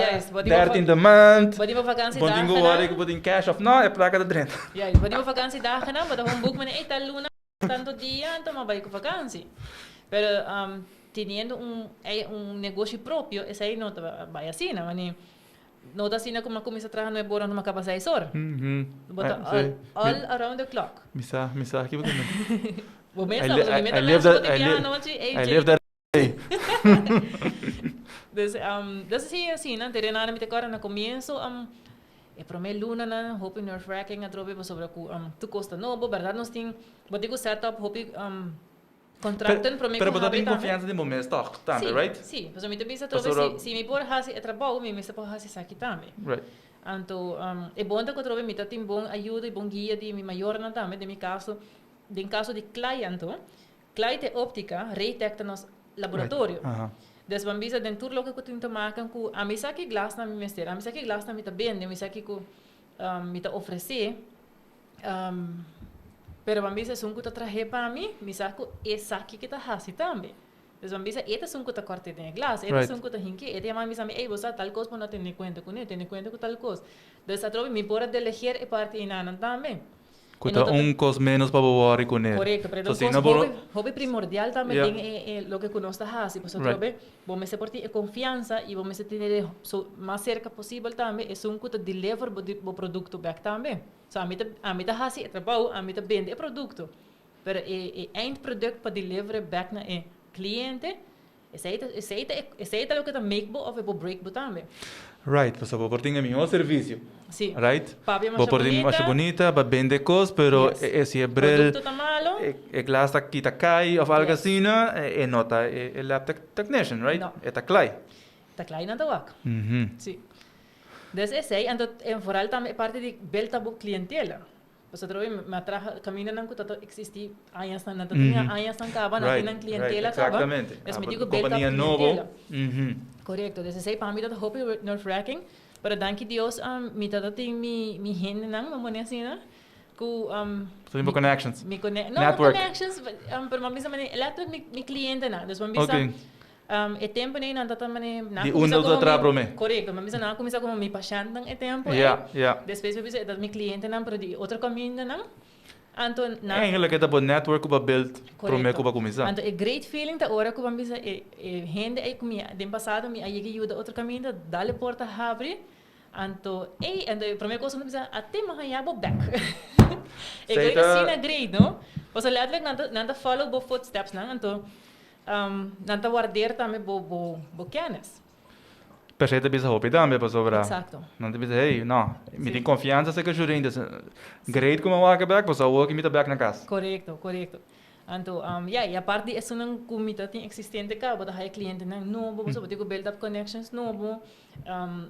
13 de month. Botin voor vakantie dagen. Botin go que botin cash of não é placa de 30. Ja, botin voor vakantie dagen na, botin um book met een tal luna tanto dia, então mas vai com vakantie. Pero teniendo un negocio propio, ese ahí no te va así, ¿no? No te así como comienza a trabajar no es bueno, no me acaba 6 horas. But all around the clock. Misa, aqui vou comer. Vou mesmo, I live that day. Dus sim, assim, né? Terem nada me agora no começo, é para mim luna, né? Hope nerve wracking, a trobe sobre tu costa novo, verdade? Nós tem, botigo setup, hope contracten para mim. Pero botar tem confiança de momento, toch? Também, right? Sim, mas eu me te trobe se me por hasi é trabalho, me por hasi aqui também. Right. Então, é bom que eu trobe me tem bom ajuda e bom guia de mi maior na também, de mi caso, de caso de cliente, cliente óptica, retecta nos laboratório. Dus van bisa den tour loke kutin te maken ku a misa ki glas na mi mester, a misa ki glas na mi ta bende, a misa ki ku mi ta ofrecer. Pero van bisa sun ku ta traje pa mi, misa ku esa ki ta hasi tambe. Dus van bisa eta sun ku ta corte de glas, eta sun ku ta hinki, eta ya misa mi ei bosa tal cosa no tiene cuenta con tiene cuenta con tal cosa. Dus atrobi mi pora de elegir e parte inanan tambe. Kuta cos menos para boar com ele. Correto, pero hobby primordial também é lo que conosco hasi, pues outro bem, vamos se por ti confiança e vamos se ter mais cerca possível também, é um que deliver o produto back também. So a mim hasi é trabalho, a mim vende é produto. Pero é eindproduct para deliver back na cliente, é lo que tá make bo of é break bo também. Right, pues vou por tinha meu serviço. Sim. Right? Vou por tinha mais bonita, para vender coisas, pero esse é brel. Produto tá malo. É glass tá aqui tá cai ou algo assim, é nota, é lab technician, right? É tá clay. Tá clay na tawak. Sim. Dus é sei, então em vooral também parte de belta bo clientela. Pues outro bem, me atraja caminho não que existe anos não tinha anos não cava, não tinha clientela cava. Exatamente. Dus me digo belta clientela. Correcto, dus sei para mim dat hope nerve wracking, pero danke Dios mi tata tem mi gente não, vamos assim, né? ku Tem connections. mi connect, Network. connections, pero mabisa man letterlijk mi cliente na. Dus mabisa Okay. e tempo nem nanda também na Di uno do trapro me. correto, mabisa na começa como mi paciente nang e tempo. Ja. Depois mabisa dat mi cliente nang pero di outro caminho nang. Anto na Eigenlijk het op network op build pro me correcto. kuba kumisa. Anto e great feeling ta ora ku mabisa e hende ai kumi den passado mi ayegi yuda outro caminho dale porta abre. Anto ando pro me cosa mabisa até mahayabo back. E Sei great ta- sina great, no? Pues letterlijk nanda follow bo footsteps nang anto nanda waardeer também bo kennis. Percebe bisa hopi dan me pasovra. Exacto. Não te bisa hey, não. Me Sim. tem confiança se que jurin des. Great como waka back, pas ao que me tá back na casa. Correcto. Anto, e a parte é um comitê existente cá, bota aí cliente não novo, você pode build up connections novo,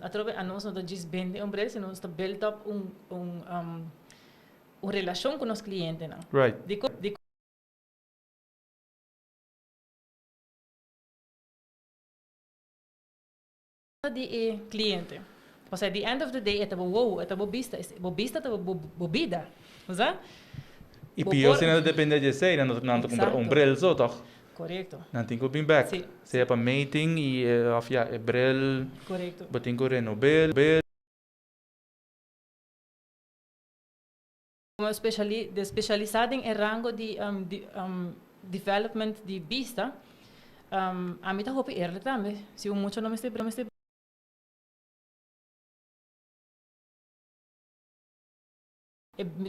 através a nós não tá just vende umbrella, senão está build up uma relação com os clientes não. Right. De cliente. Mas at the end of the day, ito wow, ito bobista, ito bobida, sabe? E pior se não depende de sei, não comprar bril zo toch? Correcto. Não tem que vir back. Sim. Se é para meeting e of ja, bril, Correcto. botin ko renovel, bil. Como especializado em rango de development de vista, a mim tá hope eerlijk também. Se o muito não me este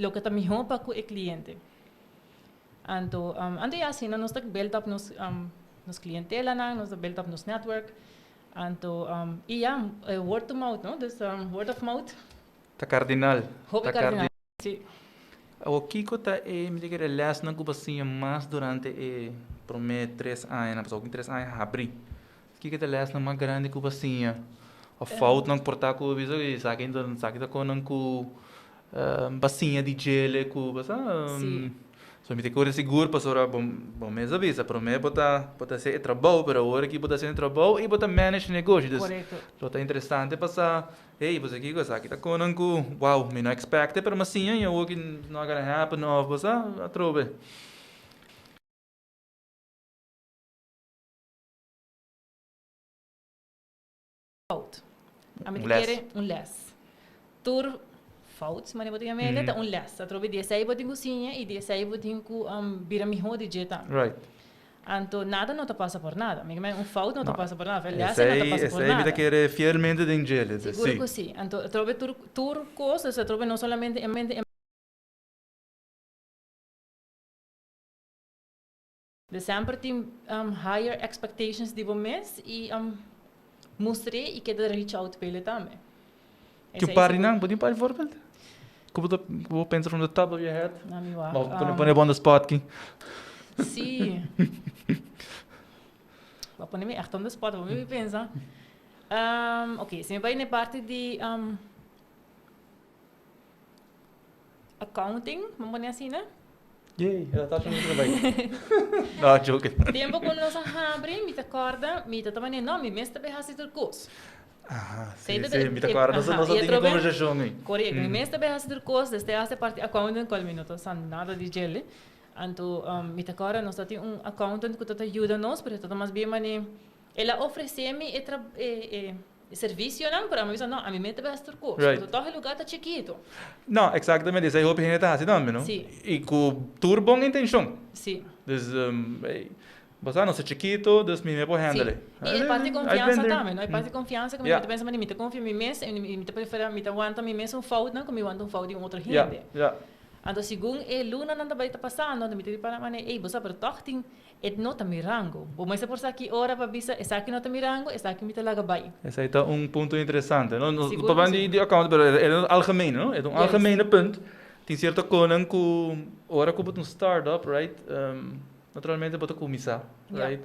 lo que também hopa com o cliente. Anto é assim, nós tá build up nos clientela, nós tá build up nos network. Anto word to mouth, no? Dus word of mouth. Tá cardinal. Hope cardinal. Sim. O Kiko tá me diga les na cubacinha mais durante promet 3 anos, na pessoa com 3 anos abri. Kiko tá les na mais grande cubacinha. O falta não portar com isso e sabe ainda com não com bacinha de gelo com basta. So me te corre seguro para sora bom mês avisa, promet bota ser trabalho para hora que bota ser trabalho e bota manage negócio. Correto. Lo tá interessante passar. Hey, você aqui gosta aqui tá com wow, me não expecte, pero masinha eu o que não gonna happen of você a trobe. Fout. A mim Les. quer les. Tur fout, mas eu botinha mele tá les. A trobe dia sai botinha cozinha e dia sai botinha com bira miho de jeta. Right. Anto nada não te passa por nada. Amiga, fout não te passa por nada. Les não te Sei, passa por sei, nada. me quer fielmente de ingele, Seguro que sim. Anto trobe tur coisas, a trobe não solamente de sempre tem higher expectations de mês e mostrei e que de reach out pele também. Que pare não, pode par voorbeeld. Como tu vou pensar from the top of your head. Na mi wa. Vou pôr on the spot aqui. Sim. Vou pôr me echt on the spot, vou me pensar. Ok, se me vai na parte de accounting, vamos pôr assim, né? Yay, ela tá achando que vai. Não, joke. Tempo quando nós abre, me te acorda, me te também não, me mestre bem fazer coisas. Ah, Sei sim, me acorda, nós e temos conversação aí. Correto, me mestre bem fazer coisas, desde essa parte accounting qual minuto, san nada de gel. Anto me te acorda, nós temos accountant que te ajuda nós, pero todo mais bem mane. Ela oferece-me serviço não, para mim não, a mim me te bem fazer coisas. Right. Todo lugar tá chiquito. Não, exatamente, isso aí eu pensei assim também, não? Sim. E com turbo intenção. Sim. Dus, você não é chiquito, dus me pode handle. E parte de confiança também, não? E parte de confiança que Yeah. me pensa, me te confia em mim mesmo, me te prefere, me te aguenta mim mesmo um fout, não, que me aguenta um fout de um outro gente. Ja. Então, segundo luna não vai estar passando, me te para mane, ei, você para tochting, nota mirango. Bom, mas por aqui hora para bisa, essa aqui nota mirango, essa aqui me te laga bai. Esse aí tá ponto interessante. Não Seguro tô que de account, mas é algemeen, não? É algemene punt. Tem certo conan que hora que botar startup, right? Naturalmente botar começar, right?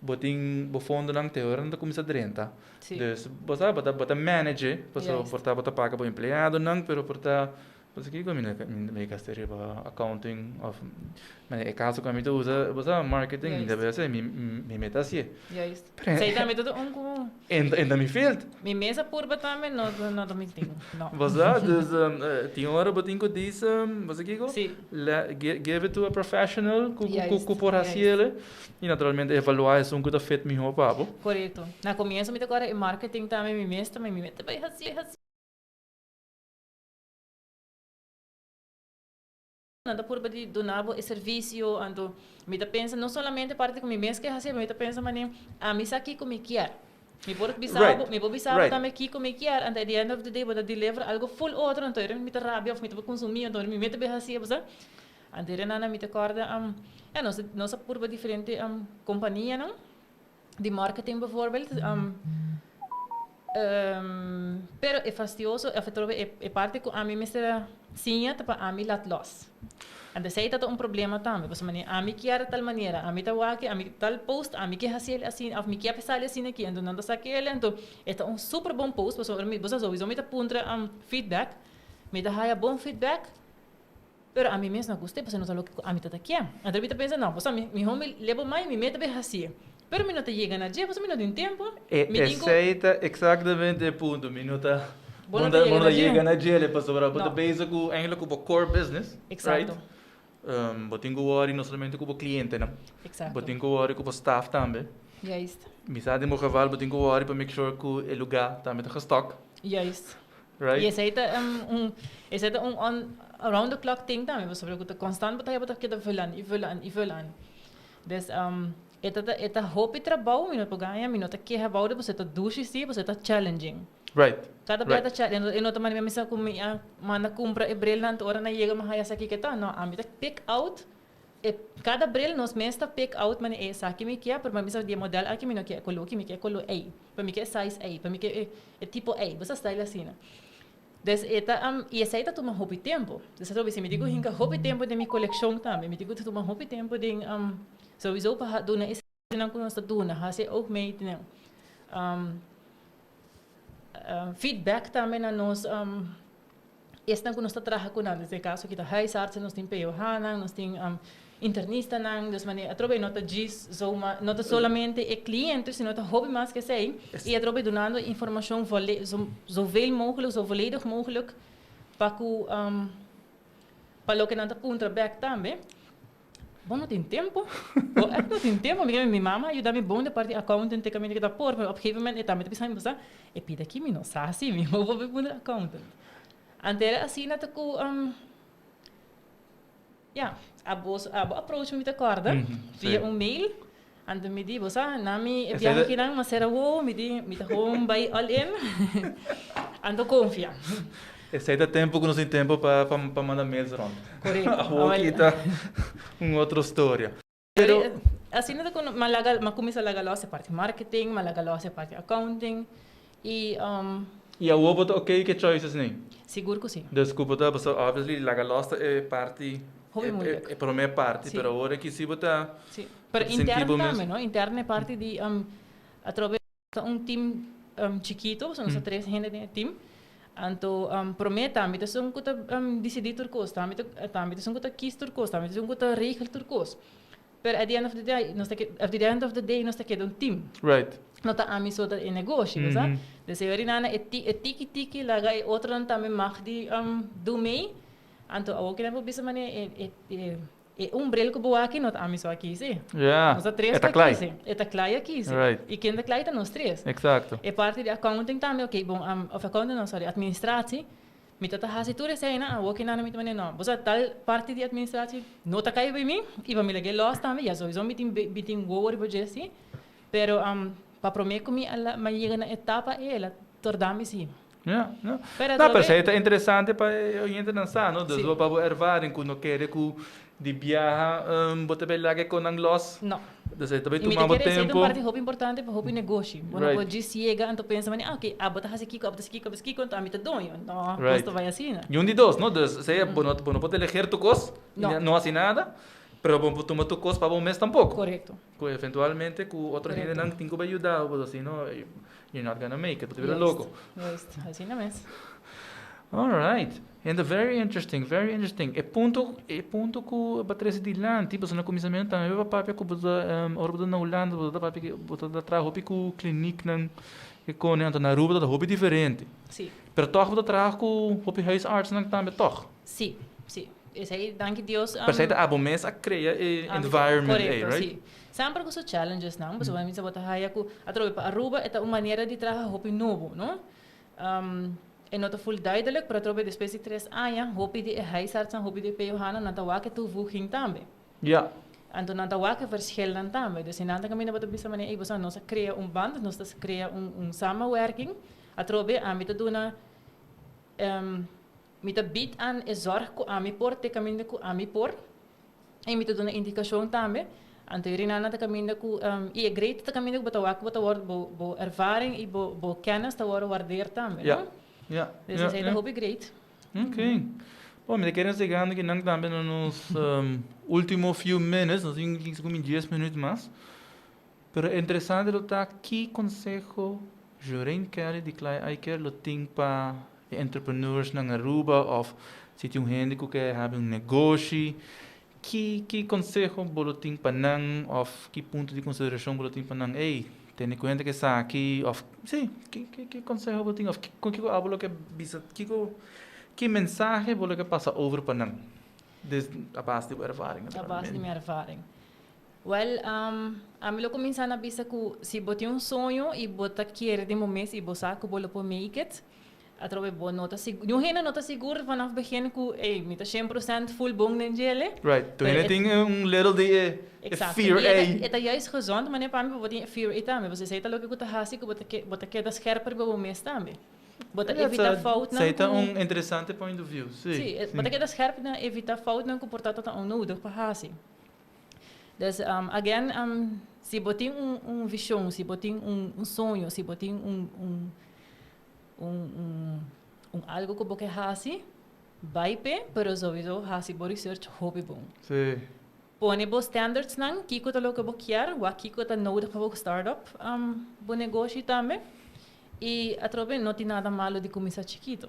Botin fundo não tem hora não começar direita. Dus botar manager, botar pagar para empregado não, pero botar Pues aqui como me gastaria para accounting of mas é caso que a mim usa marketing Juist. deve ser me meta assim. Juist. Pre- Zij daarmee tot onko. En dan me field. Mi mesa purba também não me tenho. Não. Was dus tinha hora botin ko dis was aqui go? Sim. Give it to a professional Juist, ku por haciele. E naturalmente evaluar isso um que tá feito melhor papo. Correto. Na começo me agora em marketing também mi mesa também mi meta vai assim. Nada por de donavo e serviço, ando me tá pensa não somente parte com mi mês que assim, me tá pensa mané, a mim aqui com me quer. Me por bisabo, me por bisabo também aqui com me quer, and at the end of the day, vou deliver algo full outro, então eu me tá rabia, me tá consumir, então me meta bem assim, você? Andere nana me tá corda, é nossa por diferente companhia, não? De marketing bijvoorbeeld. Pero é fastidioso, é parte que a mim me será sim, para a mim lat los. En de zei dat een probleem também, porque manier, a mim quer de tal maneira, a mim tá aqui, a mim tal post, a mim quer fazer assim, a mim quer pensar assim aqui, então não tá aquele, então é um super bom post, porque você sowieso me tá puntra feedback, me dá haya bom feedback, pero a mim mesmo não gostei, porque não tá louco, a mim tá aqui, então me tá pensando não, porque me home leva mais, me mete bem assim. Pero me não te chega na dia, porque me não tem tempo. Aceita exatamente o ponto, me não tá Bueno, não chega na dia, para sobrar, para basic eigenlijk o core business, Exacto. right? Botingo worry não somente com o cliente, não. Exacto. Botingo worry com o staff também. Juist. Misal in mijn geval botingo worry para make sure que o lugar tá met gestock, Juist. right? Je zei het een around the clock thing também, você vê que constant botava botava que vullen. Dus eta hoop trabalho, me não ganha, me não tá que trabalho, você tá duche sim, você tá challenging. Right. Cada vez tá challenging, eu não tô mais missa com minha mana compra e brilhante, hora na chega mas essa aqui que tá, não, a mim tá pick out. Cada bril nos mesta pick out man é essa aqui me quer, para mim de modelo aqui me não quer coloque me quer colo A, para mim quer size A, para mim quer é tipo A, você style assim, né? Dus e essa aí tá tomando hobby tempo. Dus eu me digo hinka hobby tempo de minha coleção também, me digo tá tomando hobby tempo de sowieso para doen is não que nós tá doen, hace ook mee né? Feedback também na nós esta que nós está trabalhando com nada, nesse caso que tá huisarts, nós tem PO Hana, nós tem internista nang, dus wanneer het probeer not gis zomaar not solamente e cliënten, sino dat hobby mas que sei e het probeer donando informatie zoveel mogelijk, zo volledig mogelijk para que para lo que nanta punta back também. Bom, não tem tempo. Bom, é não tem tempo. Minha mama ajuda-me bom de parte accountant que caminho que tá por, mas op gegeven moment também te pensar, mas e pida aqui me não sabe assim, me vou ver bom accountant. Antera assim na taku ja, abo approach me te corda via mail. Ando me di, bosa, nami viaje que nang masera wo, me di, me ta home by all in. Ando confia. Esse aí dá tempo que não tem tempo para mandar mails rond. Correto. Aqui tá outra história. Pero assim nada com malaga, começa a lagalosa a parte marketing, malagalosa a parte accounting e e a outra ok que choices nem. Seguro que sim. Desculpa, tá, porque obviously lagalosa é parte é para minha parte, pero agora que se botar. Sim. Pero interno também, não? Interna é parte de através team chiquito, são só 3 gente de team. Anto prometa, também te são que decidir turcos, também te são que quis turcos, também te são que regel turcos. Pero at the end of the day, nós temos um team. Right. Não tá a mim só em negócio, sabe? Dus eu nana é tiki laga e outro também mag die do mee. Anto ook na bisa mane e bril que boa aqui, não tá a mim só aqui, sim. Ja. Nós três tá claro. É tá claro aqui, sim. Right. E quem tá claro tá nós três. Exacto. E parte de accounting também, ok, bom, of accounting não, sorry, administratie. Me tá hasi tudo isso aí, na, ok, na me também não. Você tal parte de administratie não tá caindo bem mim, e para me legar lost também, já sowieso me tem worry por assim. Pero para prometer que me chega na etapa ela tornar-me sim. Ja, ja. Nou, per se é interessante para a gente dançar, não? Dus we para ervaren que não quer que de viaja botar bem lá com ang loss. Não. Dus é também tomar tempo. E me parte hobby importante para hobby negócio. Bueno, right. Pode chega, então pensa, ok, botar aqui, então a mim tá doido. Não, custo vai assim, né? E um de dois, não? Dus se não pode eleger tu cos, não assim nada. Pero bom tomar tu cos para um mês tampouco. Correto. Que eventualmente que outra gente não tem que ajudar, ou assim, não, you're not gonna make it, tu vira louco. Just, assim não mesmo. All right. And very interesting, very interesting. E ponto ku batresi di lan, tipo na comissamento também vai papel ku buta orbo na Holanda, buta papel buta da tra hopi ku clinic nang ikone anto na Aruba da hopi diferente. Sim. Pero toch buta tra ku hopi huisarts nang também toch. Sim, sim. Is aí, danke Deus. Per se a bomes a crea environment correcto, right? sim. Sempre com os challenges não, mas vamos botar aí ku atrobe para Aruba é uma maneira de trabalhar hopi novo, não? En not full duidelijk, maar trobe de specie 3 anos, hopi de huisarts en hopi de peohana na tawake toevoeging tambe. Ja. En toen na tawake verschil dan tambe. Dus in andere kamina wat op deze manier even nos crea band, nos crea samenwerking. Atrobe aan met te doen met de bid aan e zorg ko ami por te kamina ko ami por. En met te doen indicatie tambe. En toen hierin aan de kamina ko e great te kamina ko tawake wat wordt bo ervaring e bo kennis te worden waardeerd tambe. Ja. Ja. Dus dat is heel hoop great. Ok. Bom, me querem chegando que não também nos últimos few minutes, nós temos como 10 minutos mais. Pero é interessante notar que consejo Joreen Kelly de Clay Aiker lo tem para entrepreneurs na Aruba of se tem gente que quer have negócio, que consejo bolo tem para não of que ponto de consideração bolo tem para não, ei, tem em conta que está aqui of sim, que consejo bolo tem of que hablo que bisa que mensagem bolo que passa over para não des a base de ervaring. A base de minha ervaring. Well, a mim começar na bisa que se botar sonho e botar querer de momento e botar que bolo para make it, a trobe boa nota segura. Não é nota segura vanaf begin que ei, met 100% full bom nengele. Right. Toen het ding little de fear Het is juist gezond, maar niet para mim botar fear e também. Você sei tá que tá hasi que botar que da scherper bij momento também. Botar evitar fout não. Sei interessante point of view. Sim, botar que da scherper na evitar fout não comportar tá onnodig para hasi. Dus, again, se botem visão, se botem sonho, se botem algo que você hasi, vai pe, pero sowieso hasi bo research hobby bom. Sim. Pone bo standards nang, kiko ta lo que você quer, wa kiko ta nodig para o startup, bo negócio também. E a trobe não tem nada malo de começar chiquito.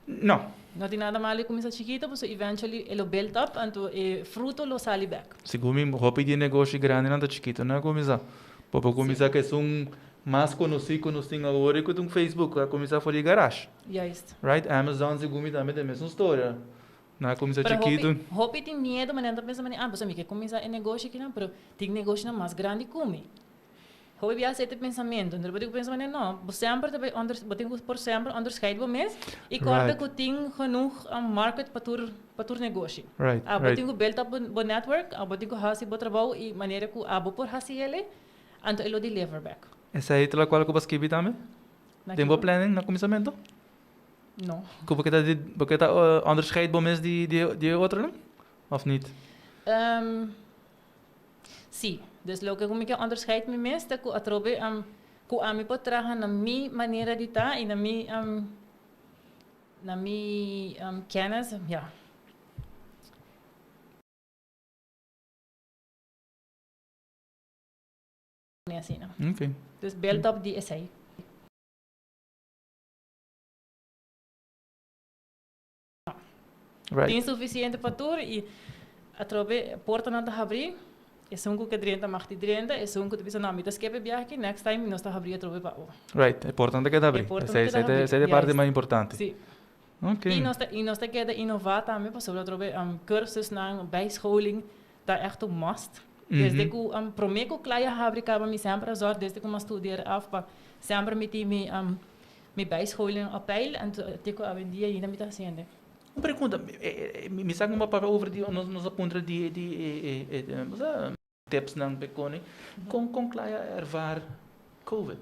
Não. Não tem nada malo de começar chiquito, porque eventually ele build up, então o fruto lo sale back. Segundo mim, hobby de negócio grande não tá chiquito, não é começar. Para começar que são mais conhecidos agora que no Facebook, a começar fora de garagem. Juist. Right? Amazon segundo mim também tem a mesma história. Não é começar chiquito. Hobby tem medo, mas não pensa, você me quer começar um negócio aqui não, mas tem negócio mais grande como. Hobby é esse pensamento, então eu penso, não, você sempre tem por sempre onderscheid mês e corda que tem genoeg market para tur negócio. Right. Você tem que build up bo network, você tem que hasi bo trabalho e maneira que abo por hasi ele, então ele deliver back. Essa aí é qual que você quer também? Tem bom planning no começamento? Não. Porque tá onderscheid bo mês de outro não? Of niet? Sim. Dus lo que eu onderscheid me meeste que atrobe que a mim pode trabalhar na minha maneira de estar e na minha kennis, ja. É assim, não? Ok. Dus build up die essay. Right. Tem suficiente para tudo e atrobe porta não está abrir. É só que drenta mag die drenta, é só que tu pensa não, me esquece viagem, next time nós está abrir trobe para o. Right, é importante que abrir. Essa é a parte mais importante. Sim. Okay. E nós queremos inovar também, para sobre trobe cursus na bijscholing, dat echt een must. Desde que prometo que lá fabricava me sempre zorg, desde que eu estudar af, para sempre met die me bijscholing op peil en tico a vendia e ainda me está sendo. Uma pergunta, me sabe uma palavra over die nos aponta de tips nang pecone com klaia ervar COVID.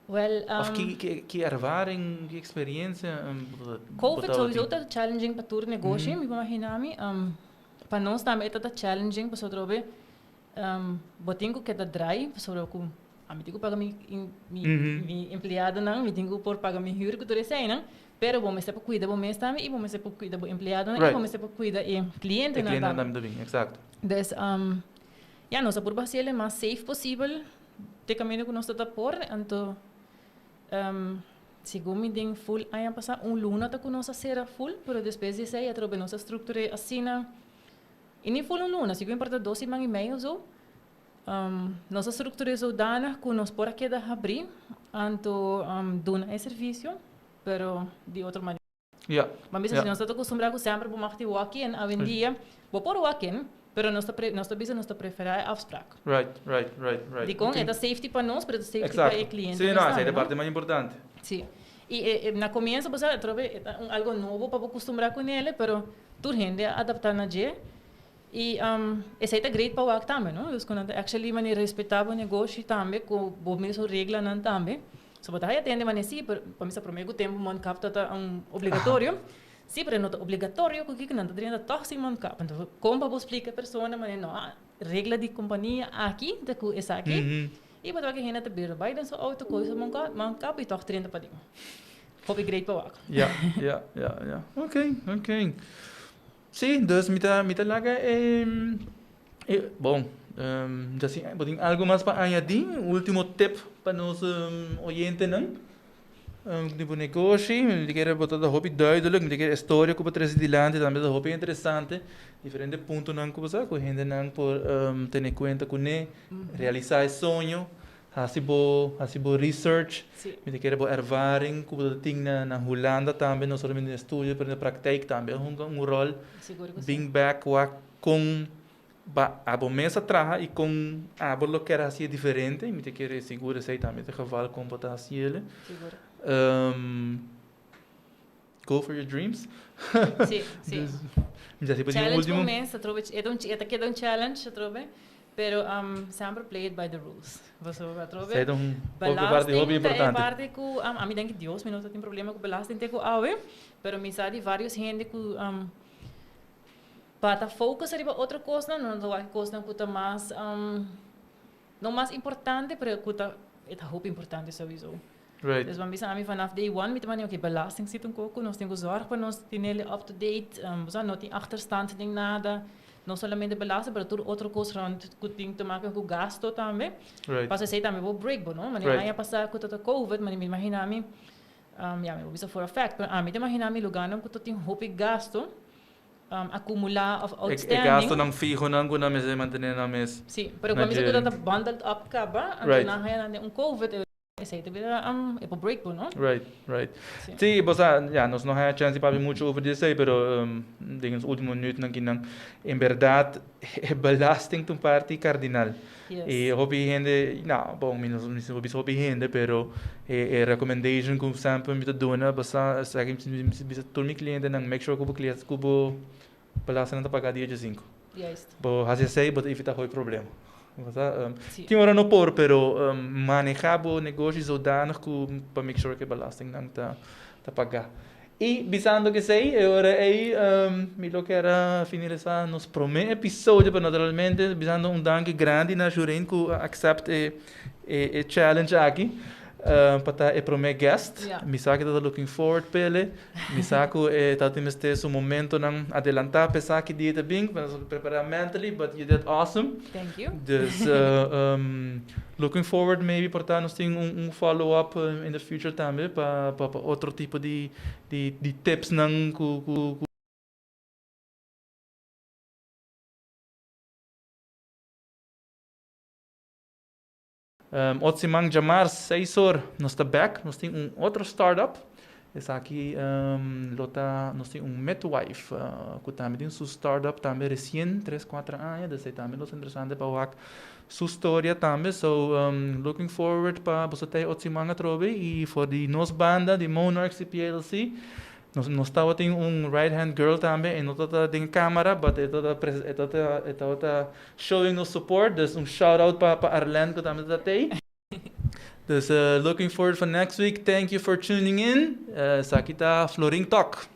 Well, of que ervaring, que experiência COVID sowieso tá challenging para todo negócio, me imaginami, para nós também tá challenging para sobre botinho que tá dry, para sobre com a mim pagar mi empregado não, me tenho por pagar mi huur que tu recém, não? Pero bom, mas é para cuidar bom mês também, e bom, mas é para cuidar do empregado, e bom, mas é para cuidar do cliente, não? Cliente também, exato. Dus, ja, nós por baixo mais safe possível, de caminho que nós está por, então, Segundo me ding full ayan pasa luna ta kunosa sera full, pero después de sei atrobe nossa estrutura assim na ini full luna, segundo importa 12 mang e meio zo. Nossa estrutura é zodanig que nós por aqui da abrir, anto doen é serviço, pero de outra maneira. Ja. Maar meestal nós estamos acostumados sempre por marcar walk-in, a vendia, vou por walk-in, pero nós está preferir afspraak. Right. Die kon, é da safety para nós, pero da safety Exacto. para o cliente. Sim, não, essa é a parte mais importante. Sim. E na começo você trouxe algo novo para acostumar com ele, pero tu gente adaptar na je. E essa é great para o work também, não? Dus quando actually mani respeitar o negócio também, com o mesmo regra não também. So botar aí atende mani sim, para mim se promego tempo man capta tá obrigatório. Sim, pero não obrigatório, porque não tá dentro toch sim man cap. Então como para explicar a pessoa mani não, regra de companhia aqui, da que essa aqui. E para que gente te beira vai dan so auto coisa man cap e toch 30 para ding. Hobby great para o work. Ja. Ok. Sim, dus mita laga bom, assim, tem algo mais para añadir? Último tip para nos oyentes, não? Tipo negócio, me quero botar da hobby duidelijk, me quero história que para trazer adiante, também da hobby interessante, diferente pontos não que você, que a gente não por ter conta com ele, realizar esse sonho. Hasibo research, me quero boa ervaring, que você tem na Holanda também, não somente no estúdio, mas na prática também, rol, being back com a mesa traja e com a lo que era assim diferente, me quero seguro sei também de geval como botar assim ele. Go for your dreams. Sim. Challenge começa, é um challenge, trobe. Pero sempre play it by the rules. Você vai trobe. É parte hobby importante. Parte que a mim denk Deus, me não tem problema com belasting te com awe, pero me sabe vários gente que para focar riba outra coisa, não é coisa que tá mais não mais importante, pero que tá é hobby importante sowieso. Right. Dus we zijn vanaf day one met de manier, oké, belasting zit een koken, ons dingen zorg voor ons, die hele up-to-date, we zijn nog die achterstand, ding nada, não somente belasting, maar tudo outra coisa rond, que tem que tomar com gasto também. Right. Passa sei também vou break, não? Mas aí passa com toda COVID, mas me imagina me, me vou for a fact, mas me imagina me lugar não que tu tem hope gasto, acumular of outstanding. Gasto não fijo não quando me se manter na mesa. Sim, pero quando me se bundled up kaba, então na haya COVID esse aí também é para break, não? Right. Sim, você já nós não há chance para muito over isso aí, pero digamos último minuto não que não, em verdade é belasting tum parte cardinal. Yes. E hobby gente, não, bom, não hobby gente, pero é recommendation que sempre me dona, basta sabe se todo meu cliente não make sure que o cliente que o belasting não tá pagar dia de 5. Yes. Bo hace sei, but evita o problema. Tem hora não por, pero manejar o negócio zodanig para make sure que belasting não tá pagar. E visando que sei, agora aí me lo quero finalizar nos primeiro episódio, mas naturalmente visando dank grande na Jurin que accept e challenge aqui. Para o primeiro guest, me sabe que estou looking forward pele, me sabe que está tendo este momento não adelantar, pensar que dia bem, para preparar mentally, but you did awesome. Thank you. Dus looking forward maybe para nós ter follow-up in the future também para outro tipo de tips não Otsimang Jamar, 6 horas, nós está back, nós temos outro startup. Esse aqui, nós temos Medwife, que também tem sua startup, também recém, 3-4 anos, desse também é interessante para ver sua história também. So, looking forward para você ter Otsimang a trobe e for the nossa banda, the Monarchs PLC. Nós estamos tem right-hand girl também, e não está tem câmera, mas está showing no support. Dus shout-out para Arlen, que também está aí. Dus looking forward for next week. Thank you for tuning in. Sa kita Floring Talk.